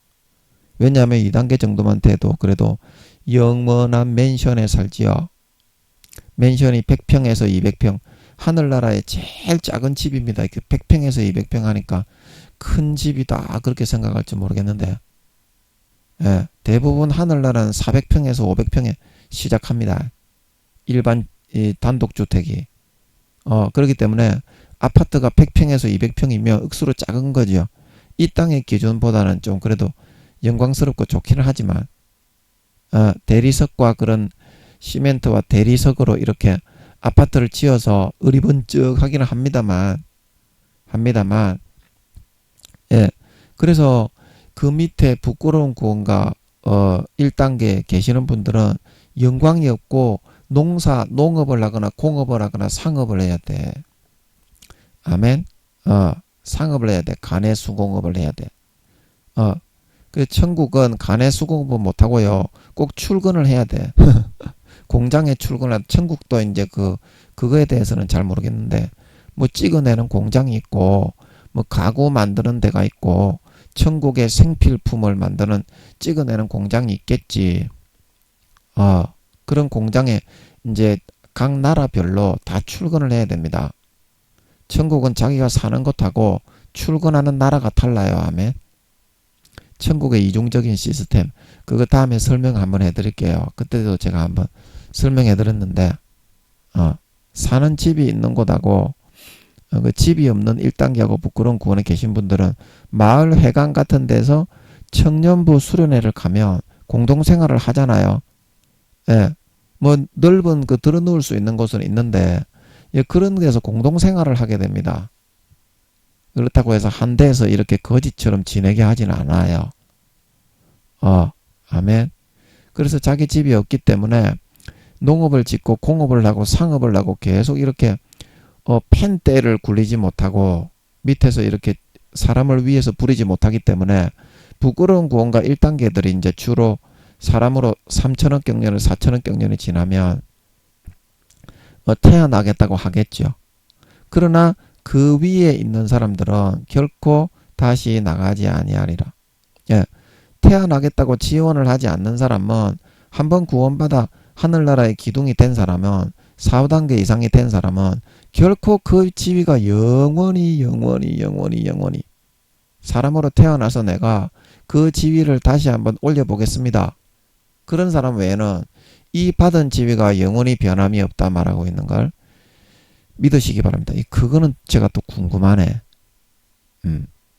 왜냐하면 2단계 정도만 돼도 그래도 영원한 맨션에 살지요. 맨션이 100평에서 200평, 하늘나라의 제일 작은 집입니다. 100평에서 200평 하니까 큰 집이다 그렇게 생각할지 모르겠는데, 대부분 하늘나라는 400평에서 500평에 시작합니다. 일반 단독주택이. 그렇기 때문에 아파트가 100평에서 200평이면 억수로 작은 거죠. 이 땅의 기준보다는 좀 그래도 영광스럽고 좋기는 하지만 대리석과 그런 시멘트와 대리석으로 이렇게 아파트를 지어서 으리번쩍하기는 합니다만 그래서 그 밑에 부끄러운 구원가 1단계에 계시는 분들은 영광이 없고 농업을 하거나 공업을 하거나 상업을 해야 돼. 아멘. 상업을 해야 돼. 간의 수공업을 해야 돼. 그 천국은 간의 수공업은 못하고요. 꼭 출근을 해야 돼. 공장에 출근을. 천국도 이제 그거에 대해서는 잘 모르겠는데 뭐 찍어내는 공장이 있고 뭐 가구 만드는 데가 있고 천국의 생필품을 만드는 찍어내는 공장이 있겠지. 그런 공장에 이제 각 나라별로 다 출근을 해야 됩니다. 천국은 자기가 사는 곳하고 출근하는 나라가 달라요. 아멘. 천국의 이중적인 시스템, 그거 다음에 설명 한번 해드릴게요. 그때도 제가 한번 설명해 드렸는데 사는 집이 있는 곳하고 그 집이 없는 1단계하고 부끄러운 구원에 계신 분들은 마을 회관 같은 데서 청년부 수련회를 가면 공동생활을 하잖아요. 뭐 넓은 그 들어누울 수 있는 곳은 있는데 그런 데서 공동생활을 하게 됩니다. 그렇다고 해서 한 대에서 이렇게 거지처럼 지내게 하지는 않아요. 아멘. 그래서 자기 집이 없기 때문에 농업을 짓고 공업을 하고 상업을 하고 계속 이렇게 펜대를 굴리지 못하고 밑에서 이렇게 사람을 위해서 부리지 못하기 때문에 부끄러운 구원과 1단계들이 이제 주로 사람으로 3천억 경년을 4천억 경년이 지나면 태어나겠다고 하겠죠. 그러나 그 위에 있는 사람들은 결코 다시 나가지 아니하리라. 태어나겠다고 지원을 하지 않는 사람은 한번 구원받아 하늘나라의 기둥이 된 사람은 4, 5단계 이상이 된 사람은 결코 그 지위가 영원히 사람으로 태어나서 내가 그 지위를 다시 한번 올려보겠습니다. 그런 사람 외에는 이 받은 지위가 영원히 변함이 없다 말하고 있는 걸 믿으시기 바랍니다. 그거는 제가 또 궁금하네.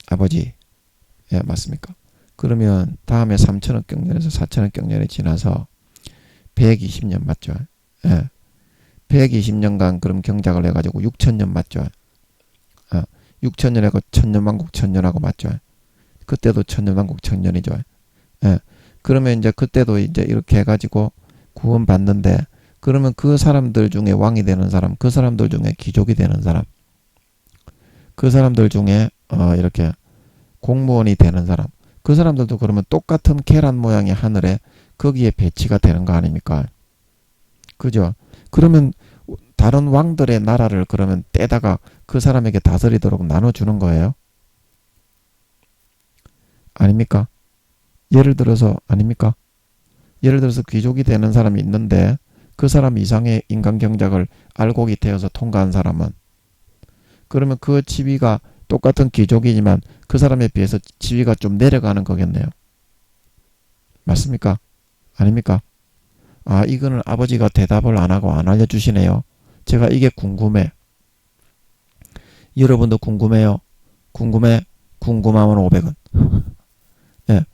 아버지. 맞습니까? 그러면 다음에 3천억 경년에서 4천억 경년이 지나서 120년 맞죠? 120년간 그럼 경작을 해가지고 6천년 맞죠? 6천년하고 천년만국 천년하고 맞죠? 그때도 천년만국 천년이죠. 그러면 이제 그때도 이제 이렇게 해가지고 구원 받는데 그러면 그 사람들 중에 왕이 되는 사람, 그 사람들 중에 귀족이 되는 사람, 그 사람들 중에 이렇게 공무원이 되는 사람, 그 사람들도 그러면 똑같은 계란 모양의 하늘에 거기에 배치가 되는 거 아닙니까? 그죠? 그러면 다른 왕들의 나라를 그러면 떼다가 그 사람에게 다스리도록 나눠주는 거예요? 아닙니까? 예를 들어서 아닙니까? 예를 들어서 귀족이 되는 사람이 있는데 그 사람 이상의 인간 경작을 알곡이 되어서 통과한 사람은 그러면 그 지위가 똑같은 귀족이지만 그 사람에 비해서 지위가 좀 내려가는 거겠네요. 맞습니까? 아닙니까? 아, 이거는 아버지가 대답을 안 하고 안 알려주시네요. 제가 이게 궁금해. 여러분도 궁금해요? 궁금해? 궁금하면 500원. 예,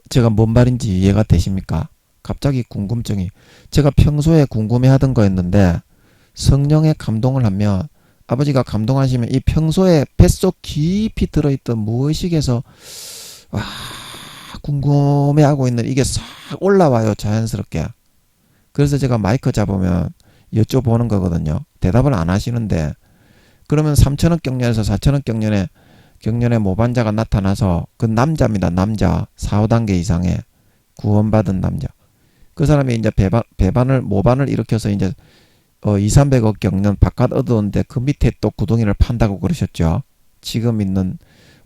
제가 뭔 말인지 이해가 되십니까? 갑자기 궁금증이. 제가 평소에 궁금해하던 거였는데 성령의 감동을 하면 아버지가 감동하시면 이 평소에 뱃속 깊이 들어있던 무의식에서 와 궁금해하고 있는 이게 싹 올라와요. 자연스럽게. 그래서 제가 마이크 잡으면 여쭤보는 거거든요. 대답을 안 하시는데 그러면 3천억 경련에서 4천억 경련에 모반자가 나타나서 그 남자입니다. 남자 4, 5단계 이상의 구원받은 남자. 그 사람이 이제 모반을 일으켜서 이제 2, 300억 경년 바깥 얻어오는데 그 밑에 또 구덩이를 판다고 그러셨죠. 지금 있는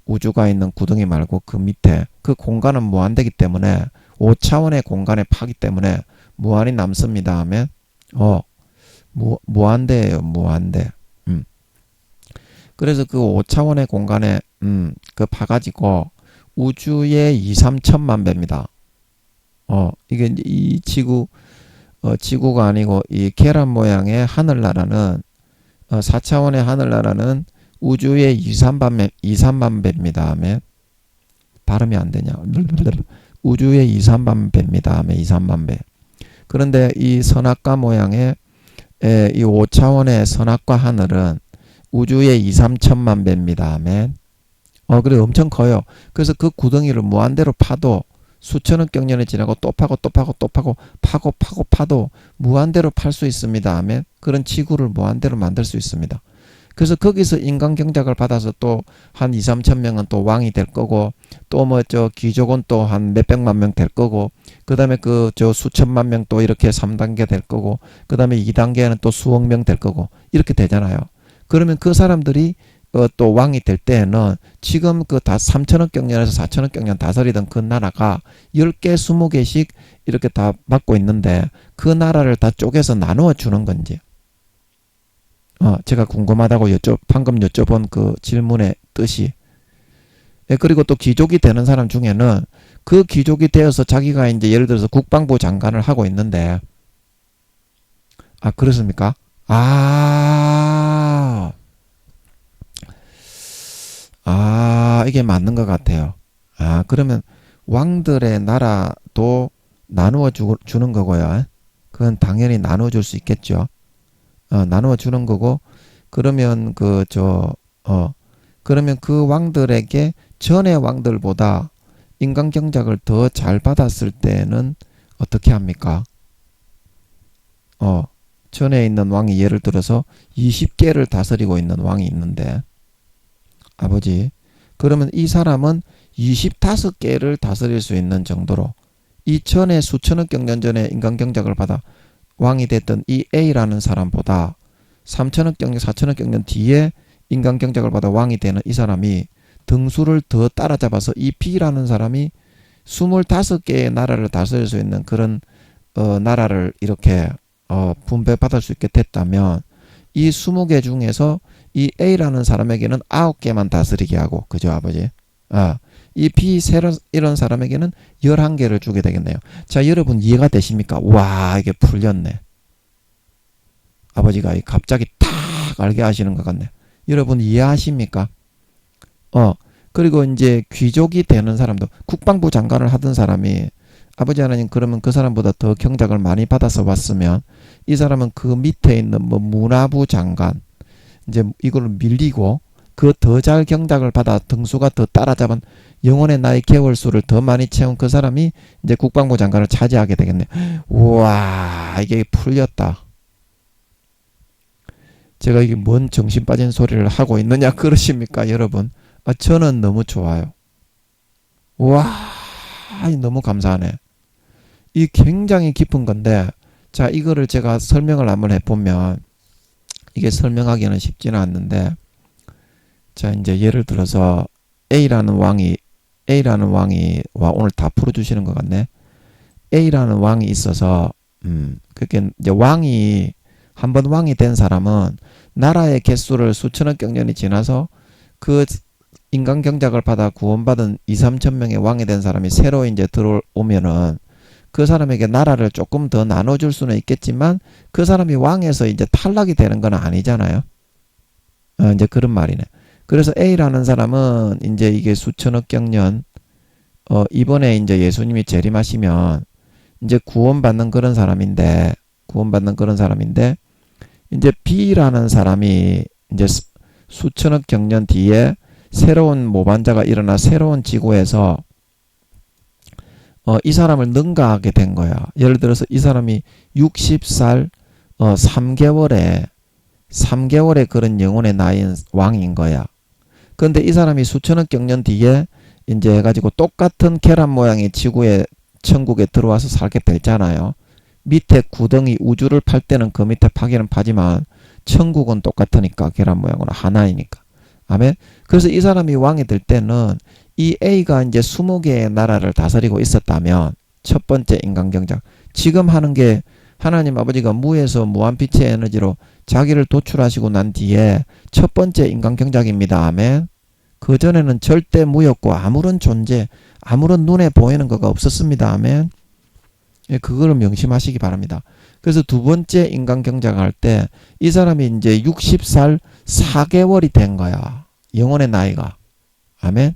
우주가 있는 구덩이 말고 그 밑에 그 공간은 무한대기 때문에 5차원의 공간에 파기 때문에 무한이 남습니다 하면 무한대예요. 무한대. 그래서 그 5차원의 공간에 그 파가지고 우주의 2, 3천만 배입니다. 이게 이 지구가 아니고 이 계란 모양의 하늘나라는 4차원의 하늘나라는 우주의 2, 3만 배입니다 하면 발음이 안 되냐. 우주의 2, 3만 배입니다 하면 2, 3만 배. 그런데 이 선악과 모양의 이 5차원의 선악과 하늘은 우주의 2, 3천만 배입니다 하면 그래 엄청 커요. 그래서 그 구덩이를 무한대로 파도 수천억 경년이 지나고 또 파고 파도 무한대로 팔 수 있습니다 하면 그런 지구를 무한대로 만들 수 있습니다. 그래서 거기서 인간 경작을 받아서 또 한 2, 3천 명은 또 왕이 될 거고 또 뭐 저 귀족은 또 한 몇백만 명 될 거고 그 다음에 그 저 수천만 명 또 이렇게 3단계 될 거고 그 다음에 2단계는 또 수억 명 될 거고 이렇게 되잖아요. 그러면 그 사람들이 또 왕이 될 때에는 지금 그 다 3천억 경년에서 4천억 경년 다스리던 그 나라가 10개, 20개씩 이렇게 다 맡고 있는데 그 나라를 다 쪼개서 나누어 주는 건지. 제가 궁금하다고 방금 여쭤본 그 질문의 뜻이. 그리고 또 귀족이 되는 사람 중에는 그 귀족이 되어서 자기가 이제 예를 들어서 국방부 장관을 하고 있는데, 그렇습니까? 이게 맞는 것 같아요. 그러면 왕들의 나라도 나누어 주는 거고요. 그건 당연히 나누어 줄 수 있겠죠. 나누어 주는 거고, 그러면 그러면 그 왕들에게 전의 왕들보다 인간 경작을 더 잘 받았을 때는 어떻게 합니까? 전에 있는 왕이 예를 들어서 20개를 다스리고 있는 왕이 있는데, 아버지, 그러면 이 사람은 25개를 다스릴 수 있는 정도로 이 전에 수천억 경년 전에 인간 경작을 받아 왕이 됐던 이 A라는 사람보다 3천억 경년, 4천억 경년 뒤에 인간 경작을 받아 왕이 되는 이 사람이 등수를 더 따라잡아서 이 B라는 사람이 25개의 나라를 다스릴 수 있는 그런 나라를 이렇게 분배받을 수 있게 됐다면 이 20개 중에서 이 A라는 사람에게는 9개만 다스리게 하고, 그죠, 아버지? 이 B 이런 사람에게는 11개를 주게 되겠네요. 자, 여러분 이해가 되십니까? 와, 이게 풀렸네. 아버지가 갑자기 탁 알게 하시는 것 같네. 여러분 이해하십니까? 그리고 이제 귀족이 되는 사람도 국방부 장관을 하던 사람이 아버지 하나님 그러면 그 사람보다 더 경작을 많이 받아서 왔으면 이 사람은 그 밑에 있는 뭐 문화부 장관 이제 이걸 밀리고 그 더 잘 경작을 받아 등수가 더 따라잡은 영혼의 나이 개월수를 더 많이 채운 그 사람이 이제 국방부 장관을 차지하게 되겠네요. 우와, 이게 풀렸다. 제가 이게 뭔 정신 빠진 소리를 하고 있느냐 그러십니까 여러분? 저는 너무 좋아요. 와, 너무 감사하네. 이 굉장히 깊은 건데, 자, 이거를 제가 설명을 한번 해보면, 이게 설명하기는 쉽지는 않는데, 자, 이제 예를 들어서 A라는 왕이, 와, 오늘 다 풀어주시는 것 같네. A라는 왕이 있어서, 그게 이제 한번 왕이 된 사람은 나라의 개수를 수천억 경년이 지나서 그 인간 경작을 받아 구원받은 2, 3천 명의 왕이 된 사람이 새로 이제 들어오면은 그 사람에게 나라를 조금 더 나눠줄 수는 있겠지만 그 사람이 왕에서 이제 탈락이 되는 건 아니잖아요. 이제 그런 말이네. 그래서 A라는 사람은 이제 이게 수천억 경년, 이번에 이제 예수님이 재림하시면 이제 구원받는 그런 사람인데, 이제 B라는 사람이 이제 수천억 경년 뒤에 새로운 모반자가 일어나 새로운 지구에서 이 사람을 능가하게 된 거야. 예를 들어서 이 사람이 60살 3개월에 그런 영혼의 나이인 왕인 거야. 그런데 이 사람이 수천억 경년 뒤에 이제 해가지고 똑같은 계란 모양의 지구에 천국에 들어와서 살게 되잖아요. 밑에 구덩이 우주를 팔 때는 그 밑에 파기는 파지만 천국은 똑같으니까 계란 모양으로 하나이니까. 아멘. 그래서 이 사람이 왕이 될 때는 이 A가 이제 20개의 나라를 다스리고 있었다면 첫 번째 인간경작. 지금 하는 게 하나님 아버지가 무에서 무한빛의 에너지로 자기를 도출하시고 난 뒤에 첫 번째 인간경작입니다. 아멘. 그전에는 절대 무였고 아무런 존재, 아무런 눈에 보이는 거가 없었습니다. 아멘. 예, 그거를 명심하시기 바랍니다. 그래서 두 번째 인간경작을 할 때 이 사람이 이제 60살 4개월이 된 거야. 영혼의 나이가. 아멘.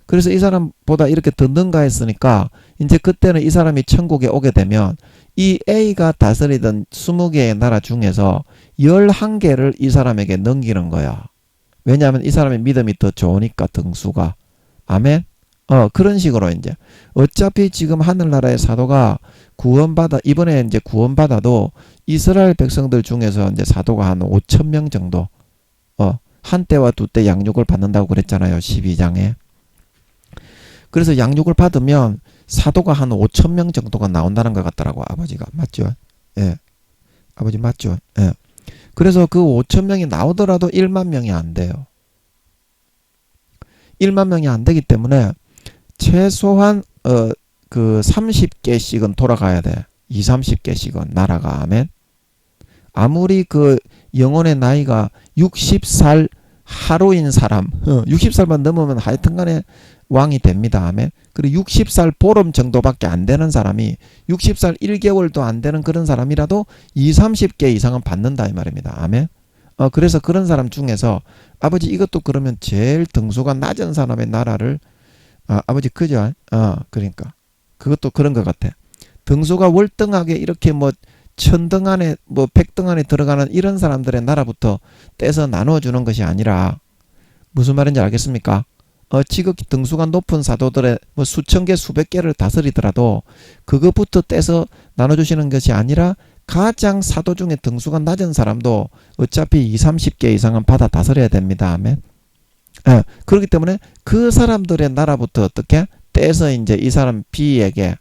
그래서 이 사람보다 이렇게 더 능가했으니까 이제 그때는 이 사람이 천국에 오게 되면 이 A가 다스리던 20개의 나라 중에서 11개를 이 사람에게 넘기는 거야. 왜냐하면 이 사람의 믿음이 더 좋으니까 등수가. 아멘. 그런 식으로 이제 어차피 지금 하늘나라의 사도가 이번에 이제 구원받아도 이스라엘 백성들 중에서 이제 사도가 한 5천 명 정도, 한 때와 두 때 양육을 받는다고 그랬잖아요. 12장에. 그래서 양육을 받으면 사도가 한 5천 명 정도가 나온다는 것 같더라고, 아버지가. 맞죠? 예. 아버지 맞죠? 예. 그래서 그 5천 명이 나오더라도 1만 명이 안 돼요. 1만 명이 안 되기 때문에 최소한 그 30개씩은 돌아가야 돼. 2, 30개씩은 나라가. 아멘. 아무리 그 영혼의 나이가 60살 하루인 사람, 60살만 넘으면 하여튼간에 왕이 됩니다. 아멘. 그리고 60살 보름 정도밖에 안 되는 사람이 60살 1개월도 안 되는 그런 사람이라도 2, 30개 이상은 받는다 이 말입니다. 아멘. 그래서 그런 사람 중에서 아버지 이것도 그러면 제일 등수가 낮은 사람의 나라를 아버지 그죠? 그러니까 그것도 그런 것 같아. 등수가 월등하게 이렇게 뭐 1000등 안에 뭐 100등 안에 들어가는 이런 사람들의 나라부터 떼서 나눠주는 것이 아니라 무슨 말인지 알겠습니까? 지극히 등수가 높은 사도들의 뭐 수천 개 수백 개를 다스리더라도 그것부터 떼서 나눠주시는 것이 아니라 가장 사도 중에 등수가 낮은 사람도 어차피 2, 30개 이상은 받아 다스려야 됩니다. 아멘. 그렇기 때문에 그 사람들의 나라부터 어떻게 떼서 이제 이 사람 B에게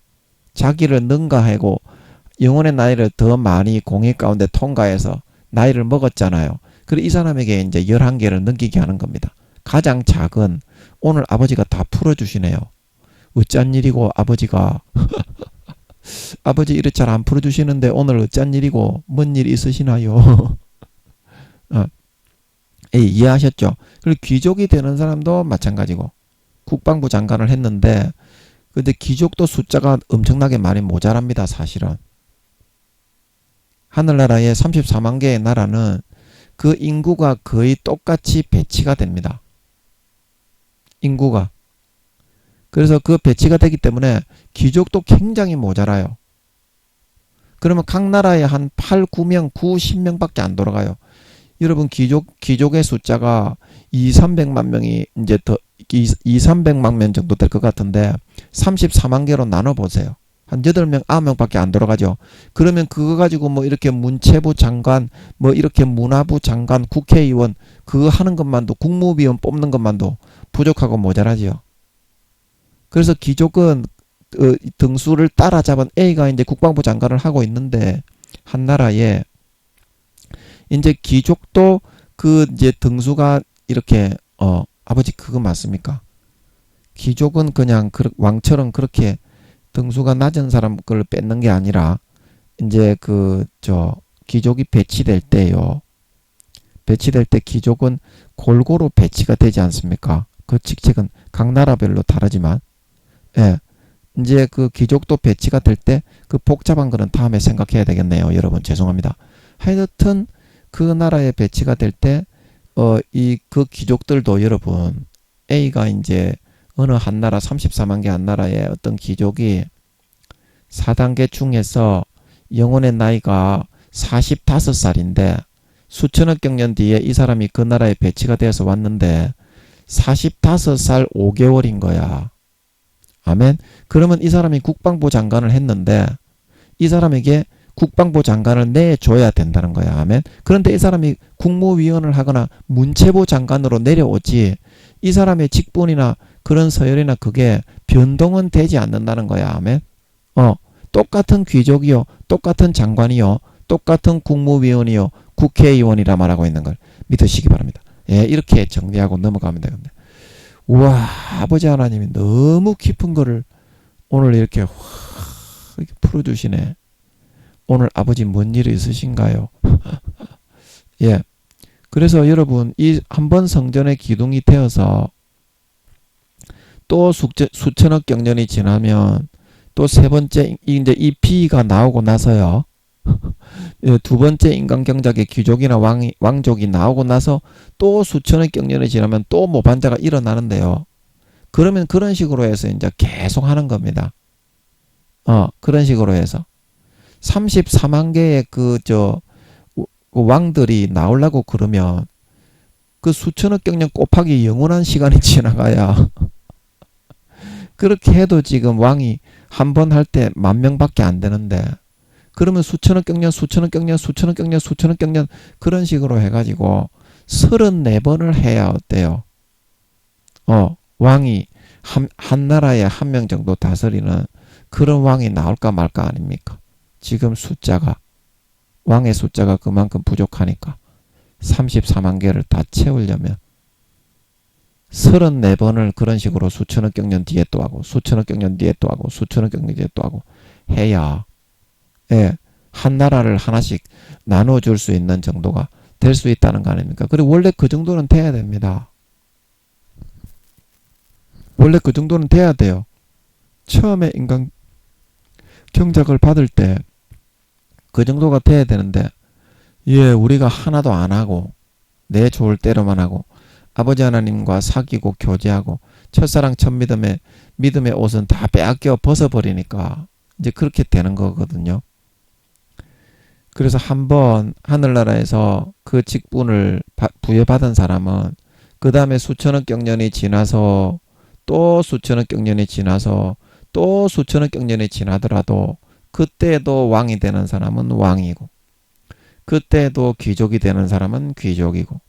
자기를 능가하고 영혼의 나이를 더 많이 공의 가운데 통과해서 나이를 먹었잖아요. 그리고 이 사람에게 이제 11개를 넘기게 하는 겁니다. 가장 작은, 오늘 아버지가 다 풀어주시네요. 어쩐 일이고 아버지가 아버지 이렇게 잘 안 풀어주시는데 오늘 어쩐 일이고 뭔 일 있으시나요? 이해하셨죠? 그리고 귀족이 되는 사람도 마찬가지고 국방부 장관을 했는데 근데 귀족도 숫자가 엄청나게 많이 모자랍니다. 사실은 하늘나라의 34만 개의 나라는 그 인구가 거의 똑같이 배치가 됩니다. 인구가. 그래서 그 배치가 되기 때문에 귀족도 굉장히 모자라요. 그러면 각 나라에 한 8, 9명, 9, 10명밖에 안 돌아가요. 여러분 귀족의 숫자가 2,300만 명이 이제 더 2,300만 명 정도 될 것 같은데 34만 개로 나눠 보세요. 한 8명, 9명밖에 안 돌아가죠. 그러면 그거 가지고 뭐 이렇게 문체부 장관, 뭐 이렇게 문화부 장관, 국회의원 그거 하는 것만도 국무위원 뽑는 것만도 부족하고 모자라지요. 그래서 귀족은 등수를 따라잡은 A가 이제 국방부 장관을 하고 있는데 한 나라에 이제 귀족도 그 이제 등수가 이렇게 아버지 그거 맞습니까? 귀족은 그냥 왕처럼 그렇게 등수가 낮은 사람 걸 뺏는 게 아니라 이제 귀족이 배치될 때요. 배치될 때 귀족은 골고루 배치가 되지 않습니까? 그 직책은 각 나라별로 다르지만 예. 이제 그 귀족도 배치가 될 때 그 복잡한 거는 다음에 생각해야 되겠네요. 여러분 죄송합니다. 하여튼 그 나라에 배치가 될 때 그 귀족들도 여러분 A가 이제 어느 한 나라 34만 개 한 나라의 어떤 귀족이 4단계 중에서 영혼의 나이가 45살인데 수천억 경년 뒤에 이 사람이 그 나라에 배치가 되어서 왔는데 45살 5개월인 거야. 아멘. 그러면 이 사람이 국방부 장관을 했는데 이 사람에게 국방부 장관을 내줘야 된다는 거야. 아멘. 그런데 이 사람이 국무위원을 하거나 문체부 장관으로 내려오지 이 사람의 직분이나 그런 서열이나 그게 변동은 되지 않는다는 거야. 아멘. 똑같은 귀족이요. 똑같은 장관이요. 똑같은 국무위원이요. 국회의원이라 말하고 있는 걸 믿으시기 바랍니다. 예, 이렇게 정리하고 넘어가면 되겠네. 우와, 아버지 하나님이 너무 깊은 거를 오늘 이렇게 이렇게 풀어주시네. 오늘 아버지 뭔 일이 있으신가요? 예. 그래서 여러분 이 한번 성전의 기둥이 되어서 또 수천억 경년이 지나면 또 세 번째 이제 이 피가 나오고 나서요. 두 번째 인간경작의 귀족이나 왕족이 나오고 나서 또 수천억 경년이 지나면 또 모반자가 일어나는데요. 그러면 그런 식으로 해서 이제 계속 하는 겁니다. 그런 식으로 해서 34만 개의 그 왕들이 나오려고 그러면 그 수천억 경년 곱하기 영원한 시간이 지나가야 그렇게 해도 지금 왕이 한 번 할 때 10,000명밖에 안 되는데 그러면 수천억 경년 그런 식으로 해가지고 34번을 해야 어때요? 왕이 한 나라에 한 명 정도 다스리는 그런 왕이 나올까 말까 아닙니까? 지금 왕의 숫자가 그만큼 부족하니까 34만 개를 다 채우려면 34번을 그런 식으로 수천억 경년 뒤에 또 하고 수천억 경년 뒤에 또 하고 수천억 경년 뒤에 또 하고 해야 예, 한 나라를 하나씩 나눠줄 수 있는 정도가 될 수 있다는 거 아닙니까? 그리고 원래 그 정도는 돼야 됩니다. 원래 그 정도는 돼야 돼요. 처음에 인간 경작을 받을 때 그 정도가 돼야 되는데 예, 우리가 하나도 안 하고 내 좋을 대로만 하고 아버지 하나님과 사귀고 교제하고 첫사랑 첫믿음의 옷은 다 빼앗겨 벗어버리니까 이제 그렇게 되는 거거든요. 그래서 한번 하늘나라에서 그 직분을 부여받은 사람은 그 다음에 수천억 경년이 지나서 또 수천억 경년이 지나서 또 수천억 경년이 지나더라도 그때도 왕이 되는 사람은 왕이고 그때도 귀족이 되는 사람은 귀족이고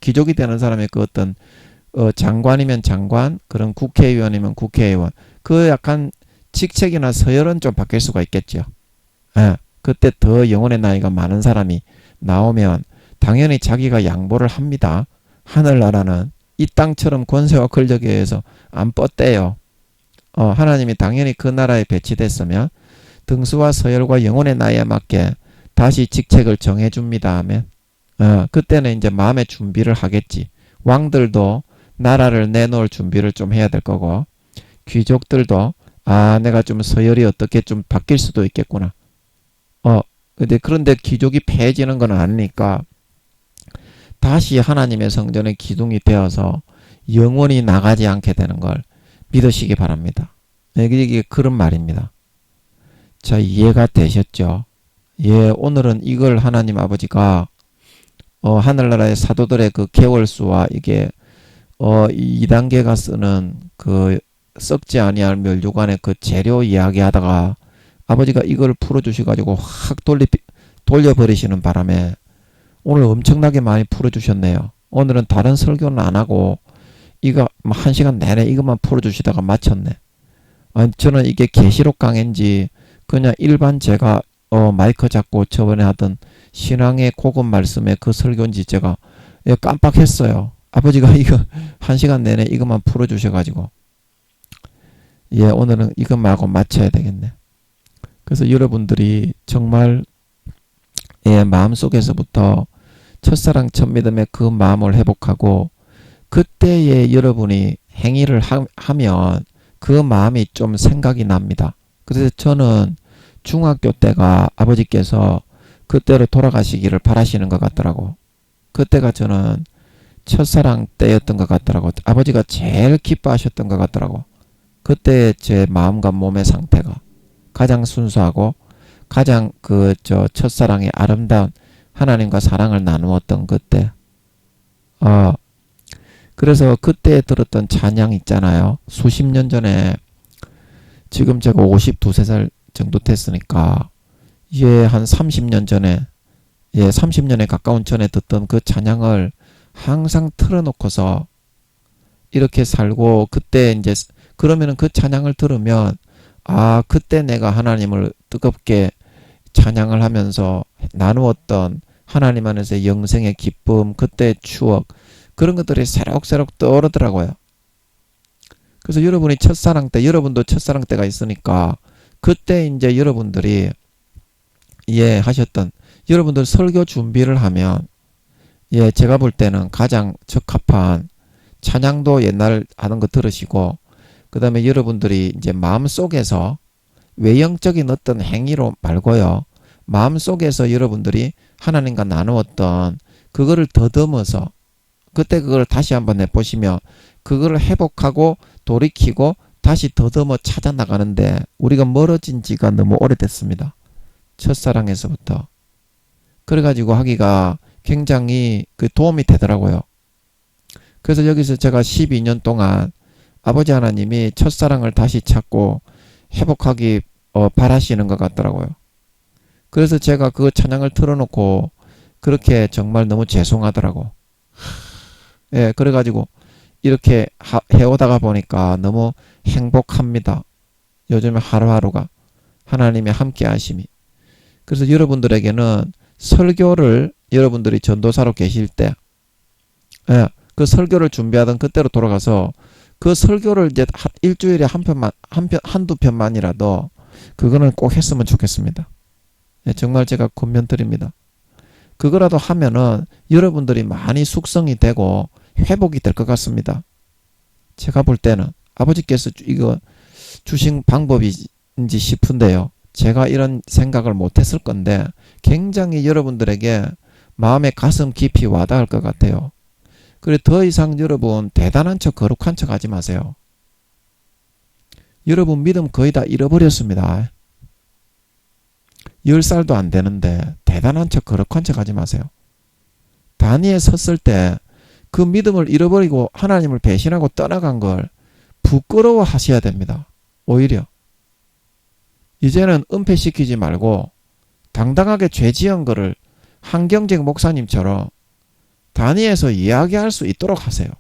귀족이 되는 사람의 그 어떤 장관이면 장관 그런 국회의원이면 국회의원 그 약간 직책이나 서열은 좀 바뀔 수가 있겠죠. 예, 그때 더 영혼의 나이가 많은 사람이 나오면 당연히 자기가 양보를 합니다. 하늘나라는 이 땅처럼 권세와 권력에 의해서 안 뻗대요. 하나님이 당연히 그 나라에 배치됐으면 등수와 서열과 영혼의 나이에 맞게 다시 직책을 정해줍니다 하면 그때는 이제 마음의 준비를 하겠지. 왕들도 나라를 내놓을 준비를 좀 해야 될 거고 귀족들도 내가 좀 서열이 어떻게 좀 바뀔 수도 있겠구나. 그런데 귀족이 패해지는 건 아니니까 다시 하나님의 성전의 기둥이 되어서 영원히 나가지 않게 되는 걸 믿으시기 바랍니다. 이게 그런 말입니다. 자, 이해가 되셨죠? 예, 오늘은 이걸 하나님 아버지가 하늘나라의 사도들의 그 개월수와 이게 2단계가 쓰는 그 썩지 아니할 멸류관의 그 재료 이야기하다가 아버지가 이걸 풀어주셔가지고 확 돌려버리시는 바람에 오늘 엄청나게 많이 풀어주셨네요. 오늘은 다른 설교는 안 하고 이거 1시간 내내 이것만 풀어주시다가 마쳤네. 아니, 저는 이게 계시록 강의인지 그냥 일반 제가 마이크 잡고 저번에 하던 신앙의 복음 말씀의 그 설교인지 제가 깜빡했어요. 아버지가 이거 1시간 내내 이것만 풀어주셔가지고 오늘은 이것만 하고 마쳐야 되겠네. 그래서 여러분들이 정말 마음속에서부터 첫사랑 첫 믿음의 그 마음을 회복하고 그때에 여러분이 행위를 하면 그 마음이 좀 생각이 납니다. 그래서 저는 중학교 때가 아버지께서 그때로 돌아가시기를 바라시는 것 같더라고. 그때가 저는 첫사랑 때였던 것 같더라고. 아버지가 제일 기뻐하셨던 것 같더라고. 그때 제 마음과 몸의 상태가 가장 순수하고 가장 첫사랑의 아름다운 하나님과 사랑을 나누었던 그때. 그래서 그때 들었던 찬양 있잖아요. 수십 년 전에 지금 제가 52살 정도 됐으니까 한 30년 전에 30년에 가까운 전에 듣던 그 찬양을 항상 틀어놓고서 이렇게 살고 그때 이제 그러면은 그 찬양을 들으면 그때 내가 하나님을 뜨겁게 찬양을 하면서 나누었던 하나님 안에서의 영생의 기쁨, 그때의 추억 그런 것들이 새록새록 떠오르더라고요. 그래서 여러분이 첫사랑 때, 여러분도 첫사랑 때가 있으니까 그때 이제 여러분들이 하셨던 여러분들 설교 준비를 하면 제가 볼 때는 가장 적합한 찬양도 옛날 하던 거 들으시고 그 다음에 여러분들이 이제 마음속에서 외형적인 어떤 행위로 말고요. 마음속에서 여러분들이 하나님과 나누었던 그거를 더듬어서 그때 그걸 다시 한번 해보시며 그거를 회복하고 돌이키고 다시 더듬어 찾아 나가는데 우리가 멀어진 지가 너무 오래됐습니다. 첫사랑에서부터. 그래가지고 하기가 굉장히 그 도움이 되더라고요. 그래서 여기서 제가 12년 동안 아버지 하나님이 첫사랑을 다시 찾고 회복하기 바라시는 것 같더라고요. 그래서 제가 그 찬양을 틀어놓고 그렇게 정말 너무 죄송하더라고. 그래가지고 이렇게 해오다가 보니까 너무 행복합니다. 요즘에 하루하루가 하나님의 함께 하심이. 그래서 여러분들에게는 설교를 여러분들이 전도사로 계실 때 그 설교를 준비하던 그때로 돌아가서 그 설교를 이제 일주일에 한두 편만이라도 그거는 꼭 했으면 좋겠습니다. 정말 제가 권면드립니다. 그거라도 하면은 여러분들이 많이 숙성이 되고 회복이 될 것 같습니다. 제가 볼 때는 아버지께서 이거 주신 방법인지 싶은데요. 제가 이런 생각을 못했을 건데 굉장히 여러분들에게 마음의 가슴 깊이 와닿을 것 같아요. 그래 더 이상 여러분 대단한 척 거룩한 척 하지 마세요. 여러분 믿음 거의 다 잃어버렸습니다. 10살도 안 되는데 대단한 척 거룩한 척 하지 마세요. 단위에 섰을 때 그 믿음을 잃어버리고 하나님을 배신하고 떠나간 걸 부끄러워 하셔야 됩니다. 오히려 이제는 은폐시키지 말고 당당하게 죄 지은 거를 한경직 목사님처럼 단위에서 이야기할 수 있도록 하세요.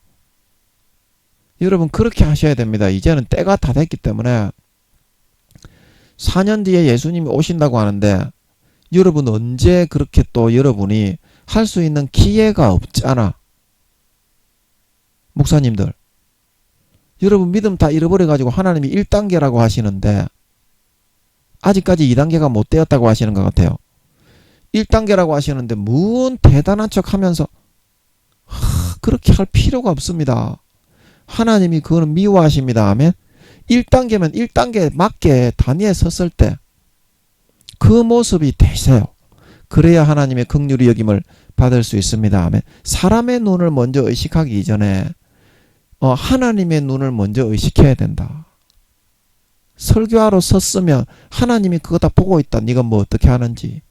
여러분 그렇게 하셔야 됩니다. 이제는 때가 다 됐기 때문에 4년 뒤에 예수님이 오신다고 하는데 여러분 언제 그렇게 또 여러분이 할 수 있는 기회가 없잖아. 목사님들 여러분 믿음 다 잃어버려가지고 하나님이 1단계라고 하시는데 아직까지 2단계가 못 되었다고 하시는 것 같아요. 1단계라고 하시는데 무슨 대단한 척 하면서 그렇게 할 필요가 없습니다. 하나님이 그거는 미워하십니다. 아멘. 1단계면 1단계에 맞게 단위에 섰을 때 그 모습이 되세요. 그래야 하나님의 긍휼히 여김을 받을 수 있습니다. 아멘. 사람의 눈을 먼저 의식하기 이전에 하나님의 눈을 먼저 의식해야 된다. 설교하러 섰으면 하나님이 그거 다 보고 있다. 네가 뭐 어떻게 하는지.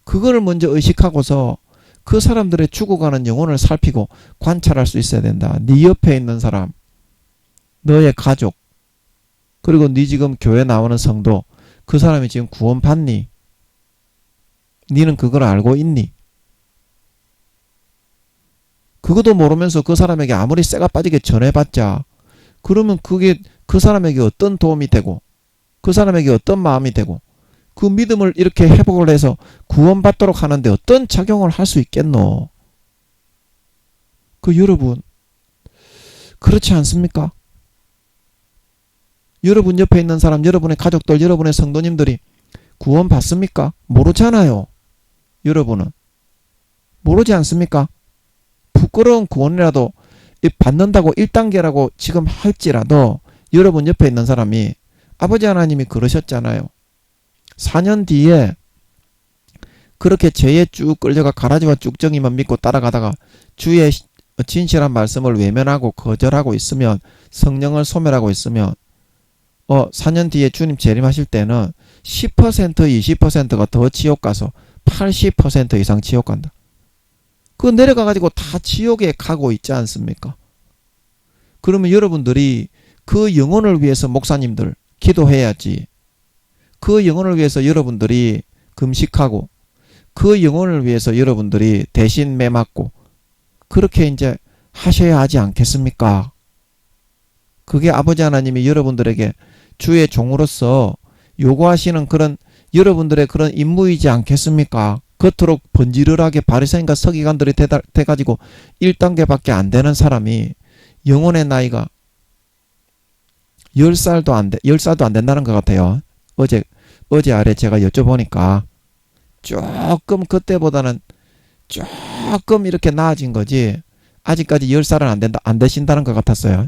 그거를 먼저 의식하고서 그 사람들의 죽어가는 영혼을 살피고 관찰할 수 있어야 된다. 네 옆에 있는 사람, 너의 가족, 그리고 네 지금 교회 나오는 성도, 그 사람이 지금 구원 받니? 니는 그걸 알고 있니? 그것도 모르면서 그 사람에게 아무리 쇠가 빠지게 전해봤자 그러면 그게 그 사람에게 어떤 도움이 되고 그 사람에게 어떤 마음이 되고 그 믿음을 이렇게 회복을 해서 구원받도록 하는데 어떤 작용을 할 수 있겠노? 그 여러분 그렇지 않습니까? 여러분 옆에 있는 사람, 여러분의 가족들, 여러분의 성도님들이 구원 받습니까? 모르잖아요. 여러분은 모르지 않습니까? 부끄러운 구원이라도 받는다고 1단계라고 지금 할지라도 여러분 옆에 있는 사람이 아버지 하나님이 그러셨잖아요. 4년 뒤에 그렇게 죄에 쭉 끌려가 가라지와 쭉정이만 믿고 따라가다가 주의 진실한 말씀을 외면하고 거절하고 있으면, 성령을 소멸하고 있으면 4년 뒤에 주님 재림하실 때는 10% 20%가 더 지옥 가서 80% 이상 지옥 간다. 그거 내려가가지고 다 지옥에 가고 있지 않습니까? 그러면 여러분들이 그 영혼을 위해서 목사님들 기도해야지. 그 영혼을 위해서 여러분들이 금식하고 그 영혼을 위해서 여러분들이 대신 매맞고 그렇게 이제 하셔야 하지 않겠습니까? 그게 아버지 하나님이 여러분들에게 주의 종으로서 요구하시는 그런 여러분들의 그런 임무이지 않겠습니까? 겉으로 번지르르하게 바리새인과 서기관들이 돼가지고 1단계밖에 안 되는 사람이 영혼의 나이가 10살도 안 된다는 것 같아요. 어제 아래 제가 여쭤보니까 조금 그때보다는 조금 이렇게 나아진 거지 아직까지 10살은 안 되신다는 것 같았어요.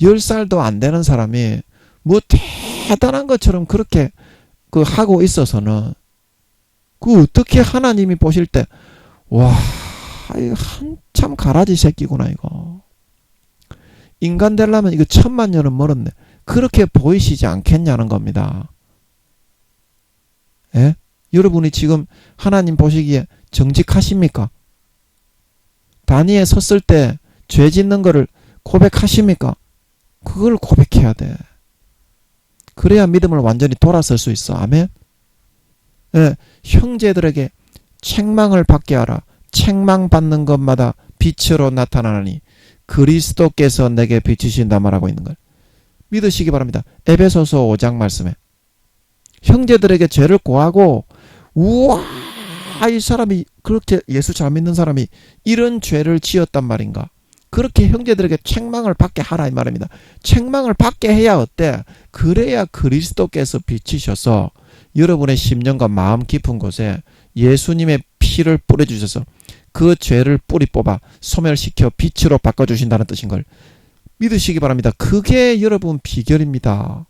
10살도 안 되는 사람이 뭐 대단한 것처럼 그렇게 하고 있어서는 어떻게 하나님이 보실 때 와, 한참 가라지 새끼구나 이거. 인간 되려면 이거 1000만 년은 멀었네. 그렇게 보이시지 않겠냐는 겁니다. 예? 여러분이 지금 하나님 보시기에 정직하십니까? 단위에 섰을 때 죄 짓는 거를 고백하십니까? 그걸 고백해야 돼. 그래야 믿음을 완전히 돌아설 수 있어. 아멘? 예, 형제들에게 책망을 받게 하라. 책망받는 것마다 빛으로 나타나니 그리스도께서 내게 비추신다 말하고 있는 걸 믿으시기 바랍니다. 에베소서 5장 말씀에 형제들에게 죄를 고하고 우와 이 사람이 그렇게 예수 잘 믿는 사람이 이런 죄를 지었단 말인가. 그렇게 형제들에게 책망을 받게 하라 이 말입니다. 책망을 받게 해야 어때? 그래야 그리스도께서 비치셔서 여러분의 심령과 마음 깊은 곳에 예수님의 피를 뿌려주셔서 그 죄를 뿌리 뽑아 소멸시켜 빛으로 바꿔주신다는 뜻인 걸 믿으시기 바랍니다. 그게 여러분 비결입니다.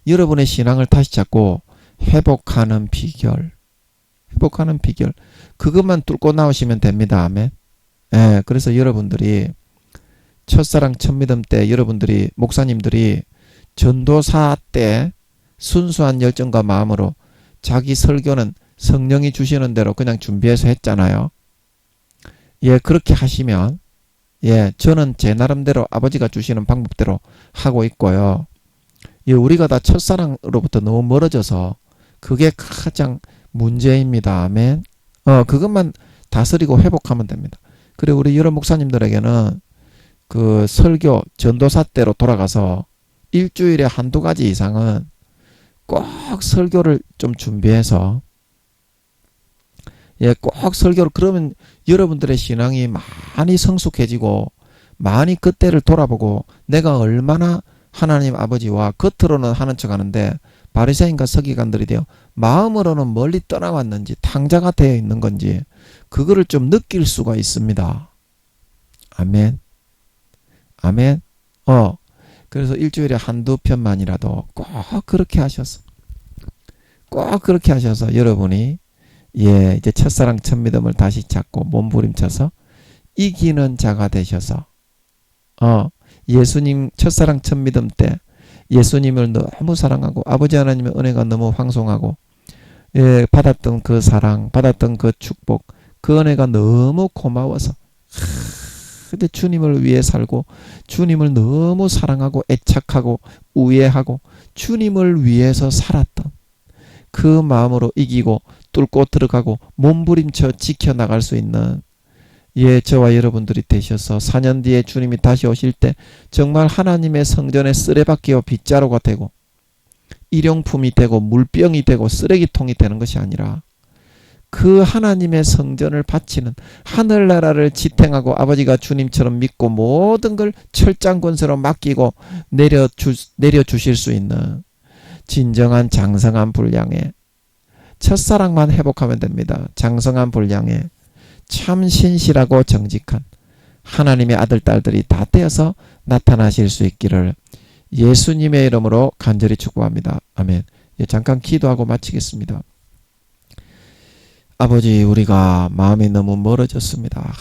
여러분의 신앙을 다시 잡고 회복하는 비결. 그것만 뚫고 나오시면 됩니다. 아멘. 예, 그래서 여러분들이 첫사랑 첫믿음 때 여러분들이 목사님들이 전도사 때 순수한 열정과 마음으로 자기 설교는 성령이 주시는 대로 그냥 준비해서 했잖아요. 예, 그렇게 하시면 예, 저는 제 나름대로 아버지가 주시는 방법대로 하고 있고요. 예, 우리가 다 첫사랑으로부터 너무 멀어져서 그게 가장 문제입니다. 아멘. 그것만 다스리고 회복하면 됩니다. 그리고 우리 여러 목사님들에게는 그 설교 전도사 때로 돌아가서 일주일에 한두 가지 이상은 꼭 설교를 좀 준비해서 예, 꼭 설교를 그러면 여러분들의 신앙이 많이 성숙해지고 많이 그때를 돌아보고 내가 얼마나 하나님 아버지와 겉으로는 하는 척 하는데 바리새인과 서기관들이 되어 마음으로는 멀리 떠나왔는지 탕자가 되어 있는 건지 그거를 좀 느낄 수가 있습니다. 아멘. 아멘. 그래서 일주일에 한두 편만이라도 꼭 그렇게 하셔서 꼭 그렇게 하셔서 여러분이 예, 이제 첫사랑 첫믿음을 다시 찾고 몸부림쳐서 이기는 자가 되셔서 예수님 첫사랑 첫믿음 때 예수님을 너무 사랑하고 아버지 하나님의 은혜가 너무 황송하고 예, 받았던 그 사랑, 받았던 그 축복, 그 은혜가 너무 고마워서 근데 주님을 위해 살고 주님을 너무 사랑하고 애착하고 우애하고 주님을 위해서 살았던 그 마음으로 이기고 뚫고 들어가고 몸부림쳐 지켜나갈 수 있는 예, 저와 여러분들이 되셔서 4년 뒤에 주님이 다시 오실 때 정말 하나님의 성전에 쓰레받기와 빗자루가 되고 일용품이 되고 물병이 되고 쓰레기통이 되는 것이 아니라 그 하나님의 성전을 바치는 하늘나라를 지탱하고 아버지가 주님처럼 믿고 모든 걸 철장권세로 맡기고 내려주실 수 있는 진정한 장성한 분량의 첫사랑만 회복하면 됩니다. 장성한 분량의 참 신실하고 정직한 하나님의 아들 딸들이 다 되어서 나타나실 수 있기를 예수님의 이름으로 간절히 축복합니다. 아멘. 예, 잠깐 기도하고 마치겠습니다. 아버지, 우리가 마음이 너무 멀어졌습니다.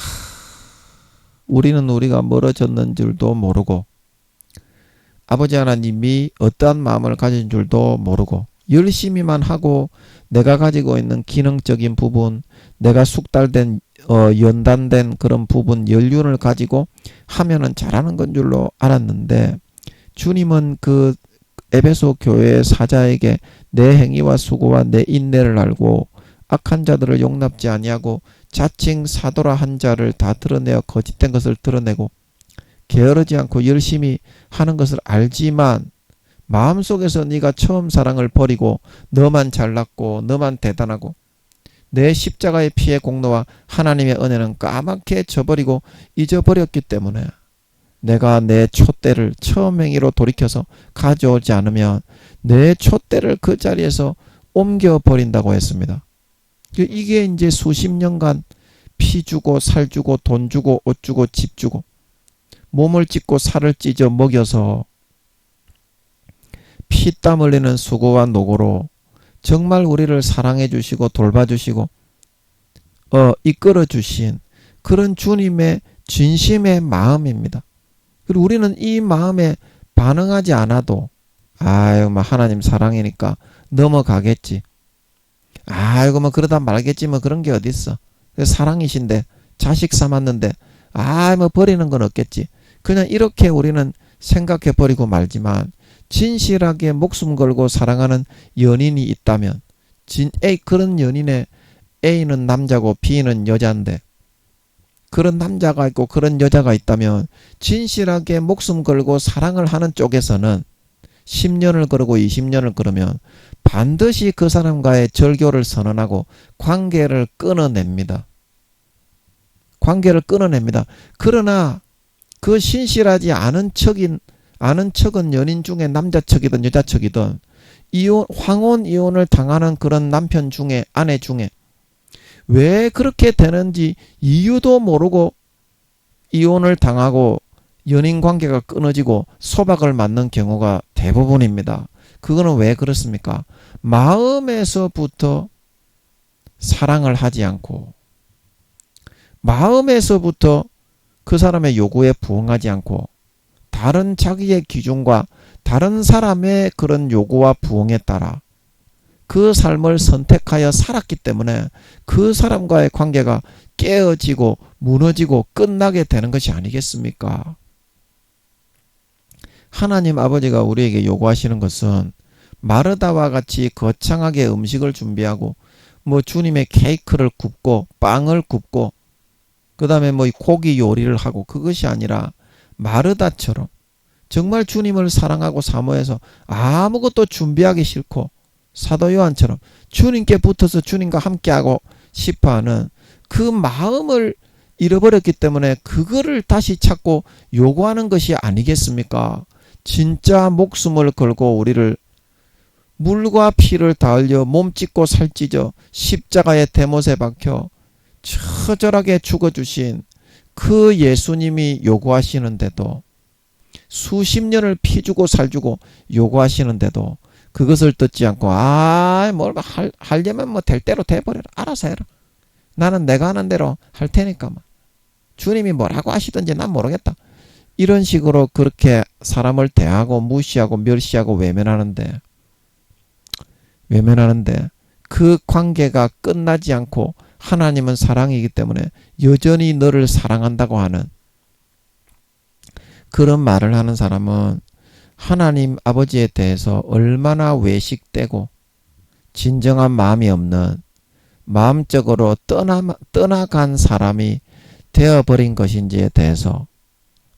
우리는 우리가 멀어졌는 줄도 모르고 아버지 하나님이 어떠한 마음을 가진 줄도 모르고 열심히만 하고 내가 가지고 있는 기능적인 부분, 내가 숙달된 연단된 그런 부분, 연륜을 가지고 하면은 잘하는 건 줄로 알았는데 주님은 그 에베소 교회의 사자에게 내 행위와 수고와 내 인내를 알고 악한 자들을 용납지 아니하고 자칭 사도라 한 자를 다 드러내어 거짓된 것을 드러내고 게으르지 않고 열심히 하는 것을 알지만 마음속에서 네가 처음 사랑을 버리고 너만 잘났고 너만 대단하고 내 십자가의 피의 공로와 하나님의 은혜는 까맣게 저버리고 잊어버렸기 때문에 내가 내 촛대를 처음 행위로 돌이켜서 가져오지 않으면 내 촛대를 그 자리에서 옮겨버린다고 했습니다. 이게 이제 수십 년간 피 주고 살 주고 돈 주고 옷 주고 집 주고 몸을 찢고 살을 찢어 먹여서 피땀 흘리는 수고와 노고로 정말 우리를 사랑해 주시고 돌봐 주시고 이끌어 주신 그런 주님의 진심의 마음입니다. 그리고 우리는 이 마음에 반응하지 않아도 아유 뭐 하나님 사랑이니까 넘어가겠지. 아이고 뭐 그러다 말겠지 뭐 그런 게 어딨어. 사랑이신데 자식 삼았는데 뭐 버리는 건 없겠지. 그냥 이렇게 우리는 생각해 버리고 말지만 진실하게 목숨 걸고 사랑하는 연인이 있다면 그런 연인의 A는 남자고 B는 여자인데 그런 남자가 있고 그런 여자가 있다면 진실하게 목숨 걸고 사랑을 하는 쪽에서는 10년을 걸고 20년을 걸으면 반드시 그 사람과의 절교를 선언하고 관계를 끊어냅니다. 관계를 끊어냅니다. 그러나 그 신실하지 않은 척은 연인 중에 남자 척이든 여자 척이든 황혼 이혼을 당하는 그런 남편 중에 아내 중에 왜 그렇게 되는지 이유도 모르고 이혼을 당하고 연인 관계가 끊어지고 소박을 맞는 경우가 대부분입니다. 그거는 왜 그렇습니까? 마음에서부터 사랑을 하지 않고 마음에서부터 그 사람의 요구에 부응하지 않고 다른 자기의 기준과 다른 사람의 그런 요구와 부응에 따라 그 삶을 선택하여 살았기 때문에 그 사람과의 관계가 깨어지고 무너지고 끝나게 되는 것이 아니겠습니까? 하나님 아버지가 우리에게 요구하시는 것은 마르다와 같이 거창하게 음식을 준비하고 뭐 주님의 케이크를 굽고 빵을 굽고 그 다음에 뭐 고기 요리를 하고 그것이 아니라 마르다처럼 정말 주님을 사랑하고 사모해서 아무것도 준비하기 싫고 사도 요한처럼 주님께 붙어서 주님과 함께하고 싶어하는 그 마음을 잃어버렸기 때문에 그거를 다시 찾고 요구하는 것이 아니겠습니까? 진짜 목숨을 걸고 우리를 물과 피를 다 흘려 몸 찢고 살 찢어 십자가의 대못에 박혀 처절하게 죽어주신 그 예수님이 요구하시는데도 수십 년을 피 주고 살 주고 요구하시는데도 그것을 듣지 않고 뭘 하려면 뭐 될 대로 돼버려라. 알아서 해라. 나는 내가 하는 대로 할 테니까 주님이 뭐라고 하시든지 난 모르겠다. 이런 식으로 그렇게 사람을 대하고 무시하고 멸시하고 외면하는데 그 관계가 끝나지 않고 하나님은 사랑이기 때문에 여전히 너를 사랑한다고 하는 그런 말을 하는 사람은 하나님 아버지에 대해서 얼마나 외식되고 진정한 마음이 없는 마음적으로 떠나간 사람이 되어버린 것인지에 대해서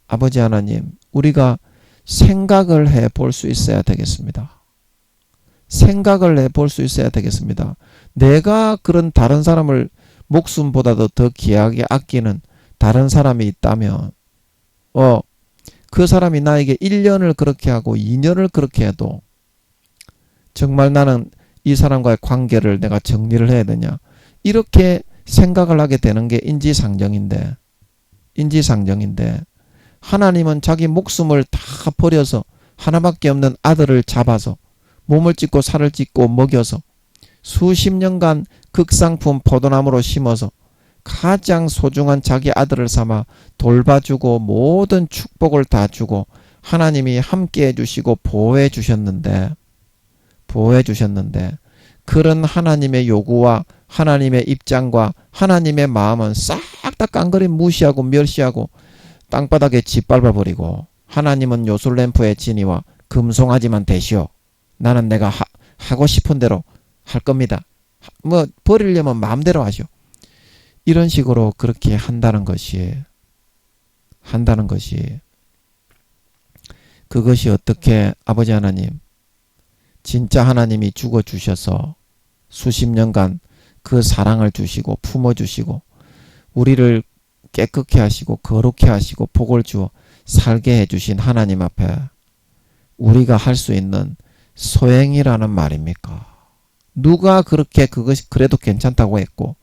아버지 하나님, 우리가 생각을 해볼 수 있어야 되겠습니다. 생각을 해볼 수 있어야 되겠습니다. 내가 그런 다른 사람을 목숨보다도 더 귀하게 아끼는 다른 사람이 있다면 그 사람이 나에게 1년을 그렇게 하고 2년을 그렇게 해도 정말 나는 이 사람과의 관계를 내가 정리를 해야 되냐, 이렇게 생각을 하게 되는 게 인지상정인데 하나님은 자기 목숨을 다 버려서 하나밖에 없는 아들을 잡아서 몸을 찢고 살을 찢고 먹여서 수십 년간 극상품 포도나무로 심어서 가장 소중한 자기 아들을 삼아 돌봐주고 모든 축복을 다 주고 하나님이 함께 해주시고 보호해 주셨는데 그런 하나님의 요구와 하나님의 입장과 하나님의 마음은 싹 다 깡그리 무시하고 멸시하고 땅바닥에 짓밟아 버리고, 하나님은 요술램프의 진이와 금송아지만 되시오. 나는 내가 하고 싶은 대로 할 겁니다. 뭐 버리려면 마음대로 하시오. 이런 식으로 그렇게 한다는 것이 그것이 어떻게 아버지 하나님, 진짜 하나님이 죽어주셔서 수십 년간 그 사랑을 주시고 품어주시고 우리를 깨끗게 하시고 거룩해 하시고 복을 주어 살게 해주신 하나님 앞에 우리가 할 수 있는 소행이라는 말입니까? 누가 그렇게 그것이 그래도 괜찮다고 했고,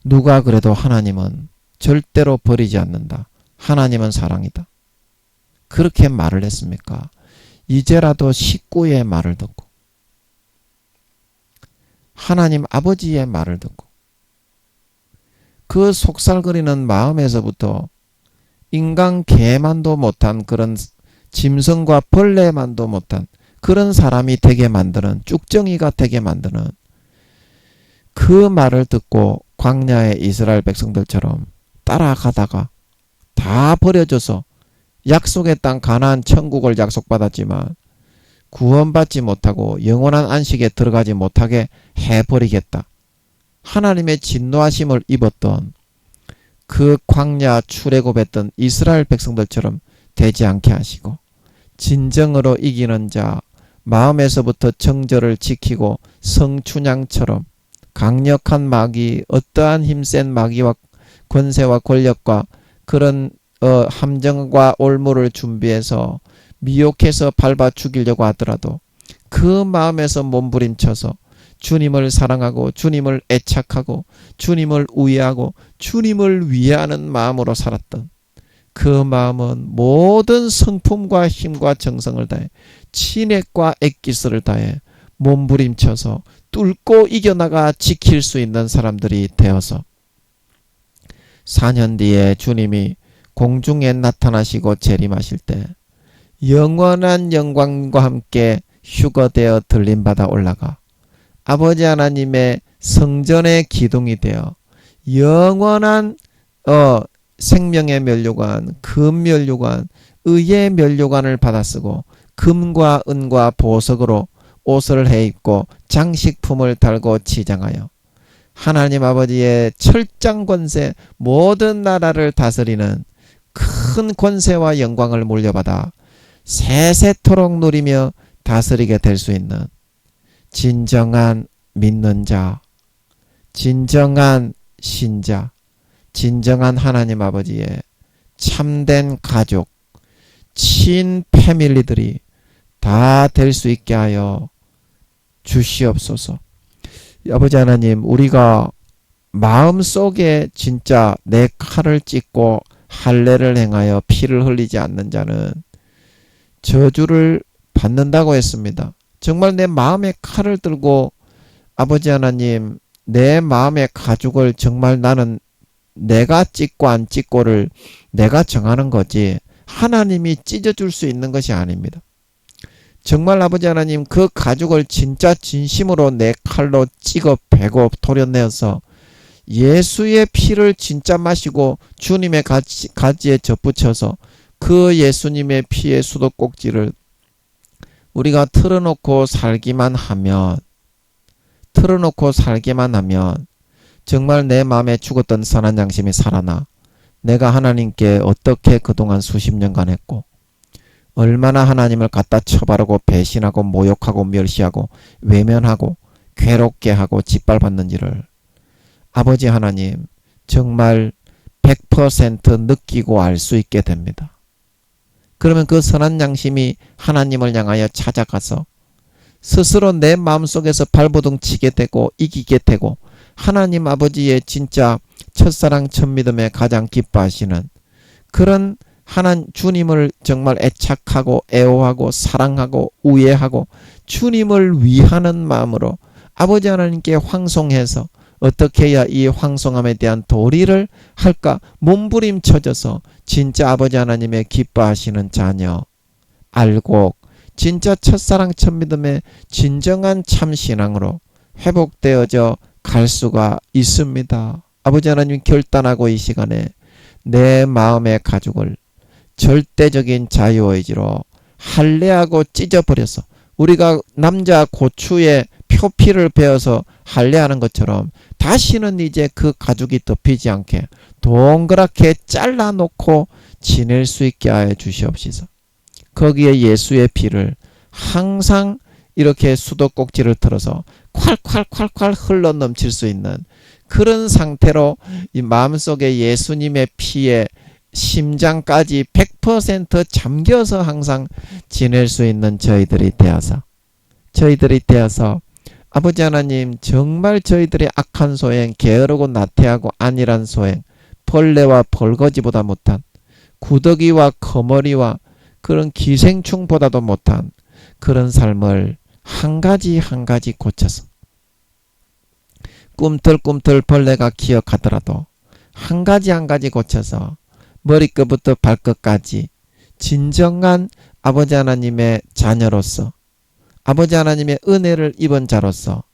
누가 그래도 하나님은 절대로 버리지 않는다, 하나님은 사랑이다, 그렇게 말을 했습니까? 이제라도 식구의 말을 듣고 하나님 아버지의 말을 듣고 그 속살거리는 마음에서부터 인간 개만도 못한 그런 짐승과 벌레만도 못한 그런 사람이 되게 만드는, 쭉정이가 되게 만드는 그 말을 듣고 광야의 이스라엘 백성들처럼 따라가다가 다 버려져서 약속의 땅 가나안 천국을 약속받았지만 구원받지 못하고 영원한 안식에 들어가지 못하게 해버리겠다, 하나님의 진노하심을 입었던 그 광야 출애굽했던 이스라엘 백성들처럼 되지 않게 하시고, 진정으로 이기는 자, 마음에서부터 정절을 지키고 성춘향처럼 강력한 마귀, 어떠한 힘센 마귀와 권세와 권력과 그런 함정과 올무를 준비해서 미혹해서 밟아 죽이려고 하더라도 그 마음에서 몸부림쳐서 주님을 사랑하고 주님을 애착하고 주님을 우애하고 주님을 위하는 마음으로 살았던 그 마음은 모든 성품과 힘과 정성을 다해 친애과 액기스를 다해 몸부림쳐서 뚫고 이겨나가 지킬 수 있는 사람들이 되어서 4년 뒤에 주님이 공중에 나타나시고 재림하실 때 영원한 영광과 함께 휴거되어 들림받아 올라가 아버지 하나님의 성전의 기둥이 되어 영원한 생명의 면류관, 금면류관, 의의 면류관을 받아쓰고 금과 은과 보석으로 옷을 해입고 장식품을 달고 치장하여 하나님 아버지의 철장 권세, 모든 나라를 다스리는 큰 권세와 영광을 물려받아 세세토록 누리며 다스리게 될 수 있는 진정한 믿는 자, 진정한 신자, 진정한 하나님 아버지의 참된 가족, 친 패밀리들이 다 될 수 있게 하여 주시옵소서. 아버지 하나님, 우리가 마음속에 진짜 내 칼을 찢고 할례를 행하여 피를 흘리지 않는 자는 저주를 받는다고 했습니다. 정말 내 마음에 칼을 들고 아버지 하나님, 내 마음의 가죽을 정말 나는 내가 찢고 안 찢고를 내가 정하는 거지 하나님이 찢어줄 수 있는 것이 아닙니다. 정말 아버지 하나님 그 가죽을 진짜 진심으로 내 칼로 찍어 베고 도려내어서 예수의 피를 진짜 마시고 주님의 가지에 덧붙여서 그 예수님의 피의 수도꼭지를 우리가 틀어놓고 살기만 하면 정말 내 마음에 죽었던 선한 양심이 살아나 내가 하나님께 어떻게 그동안 수십 년간 했고 얼마나 하나님을 갖다 처바르고 배신하고 모욕하고 멸시하고 외면하고 괴롭게 하고 짓밟았는지를 아버지 하나님 정말 100% 느끼고 알 수 있게 됩니다. 그러면 그 선한 양심이 하나님을 향하여 찾아가서 스스로 내 마음속에서 발버둥 치게 되고 이기게 되고 하나님 아버지의 진짜 첫사랑 첫믿음에 가장 기뻐하시는 그런 주님을 정말 애착하고 애호하고 사랑하고 우애하고 주님을 위하는 마음으로 아버지 하나님께 황송해서 어떻게 해야 이 황송함에 대한 도리를 할까 몸부림쳐져서 진짜 아버지 하나님의 기뻐하시는 자녀 알고 진짜 첫사랑 첫믿음의 진정한 참신앙으로 회복되어져 갈 수가 있습니다. 아버지 하나님 결단하고 이 시간에 내 마음의 가죽을 절대적인 자유의지로 할례하고 찢어버려서 우리가 남자 고추에 표피를 베어서 할례하는 것처럼 다시는 이제 그 가죽이 덮이지 않게 동그랗게 잘라놓고 지낼 수 있게 하여 주시옵소서. 거기에 예수의 피를 항상 이렇게 수도꼭지를 틀어서 콸콸콸콸 흘러 넘칠 수 있는 그런 상태로 이 마음속에 예수님의 피에 심장까지 100% 잠겨서 항상 지낼 수 있는 저희들이 되어서 아버지 하나님 정말 저희들의 악한 소행, 게으르고 나태하고 안일한 소행, 벌레와 벌거지보다 못한 구더기와 거머리와 그런 기생충보다도 못한 그런 삶을 한 가지 한 가지 고쳐서 꿈틀꿈틀 벌레가 기어가더라도 한 가지 한 가지 고쳐서 머리끝부터 발끝까지 진정한 아버지 하나님의 자녀로서 아버지 하나님의 은혜를 입은 자로서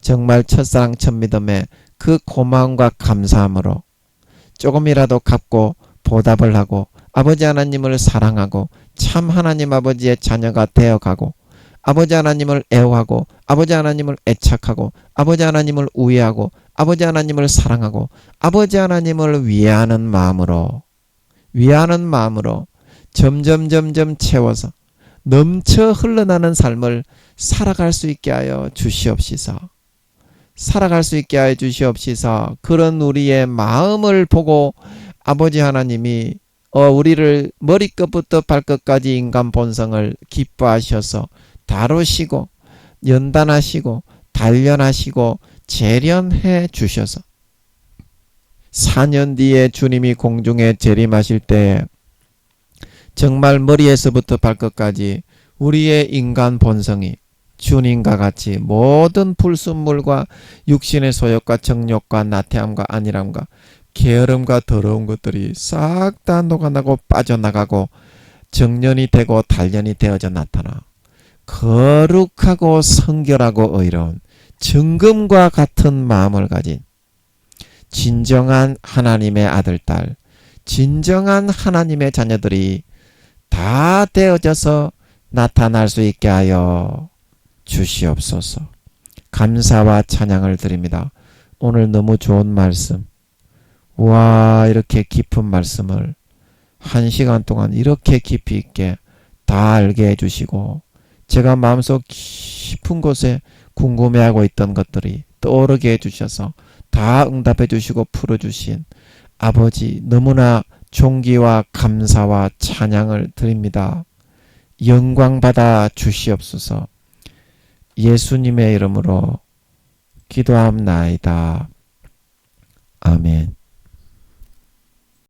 정말 첫사랑 첫믿음의 그 고마움과 감사함으로 조금이라도 갚고 보답을 하고 아버지 하나님을 사랑하고 참 하나님 아버지의 자녀가 되어가고 아버지 하나님을 애호하고 아버지 하나님을 애착하고 아버지 하나님을 우애하고 아버지 하나님을 사랑하고 아버지 하나님을 위하는 마음으로 점점 채워서 넘쳐 흘러나는 삶을 살아갈 수 있게 하여 주시옵시서. 그런 우리의 마음을 보고 아버지 하나님이 우리를 머리끝부터 발끝까지 인간 본성을 기뻐하셔서 다루시고 연단하시고 단련하시고 재련해 주셔서 4년 뒤에 주님이 공중에 재림하실 때 정말 머리에서부터 발끝까지 우리의 인간 본성이 주님과 같이 모든 불순물과 육신의 소욕과 정욕과 나태함과 안일함과 게으름과 더러운 것들이 싹 다 녹아나고 빠져나가고 정련이 되고 단련이 되어져 나타나 거룩하고 성결하고 의로운 정금과 같은 마음을 가진 진정한 하나님의 아들, 딸, 진정한 하나님의 자녀들이 다 되어져서 나타날 수 있게 하여 주시옵소서. 감사와 찬양을 드립니다. 오늘 너무 좋은 말씀. 와, 이렇게 깊은 말씀을 1시간 동안 이렇게 깊이 있게 다 알게 해주시고 제가 마음속 깊은 곳에 궁금해하고 있던 것들이 떠오르게 해주셔서 다 응답해 주시고 풀어주신 아버지 너무나 존귀와 감사와 찬양을 드립니다. 영광 받아 주시옵소서. 예수님의 이름으로 기도함나이다. 아멘.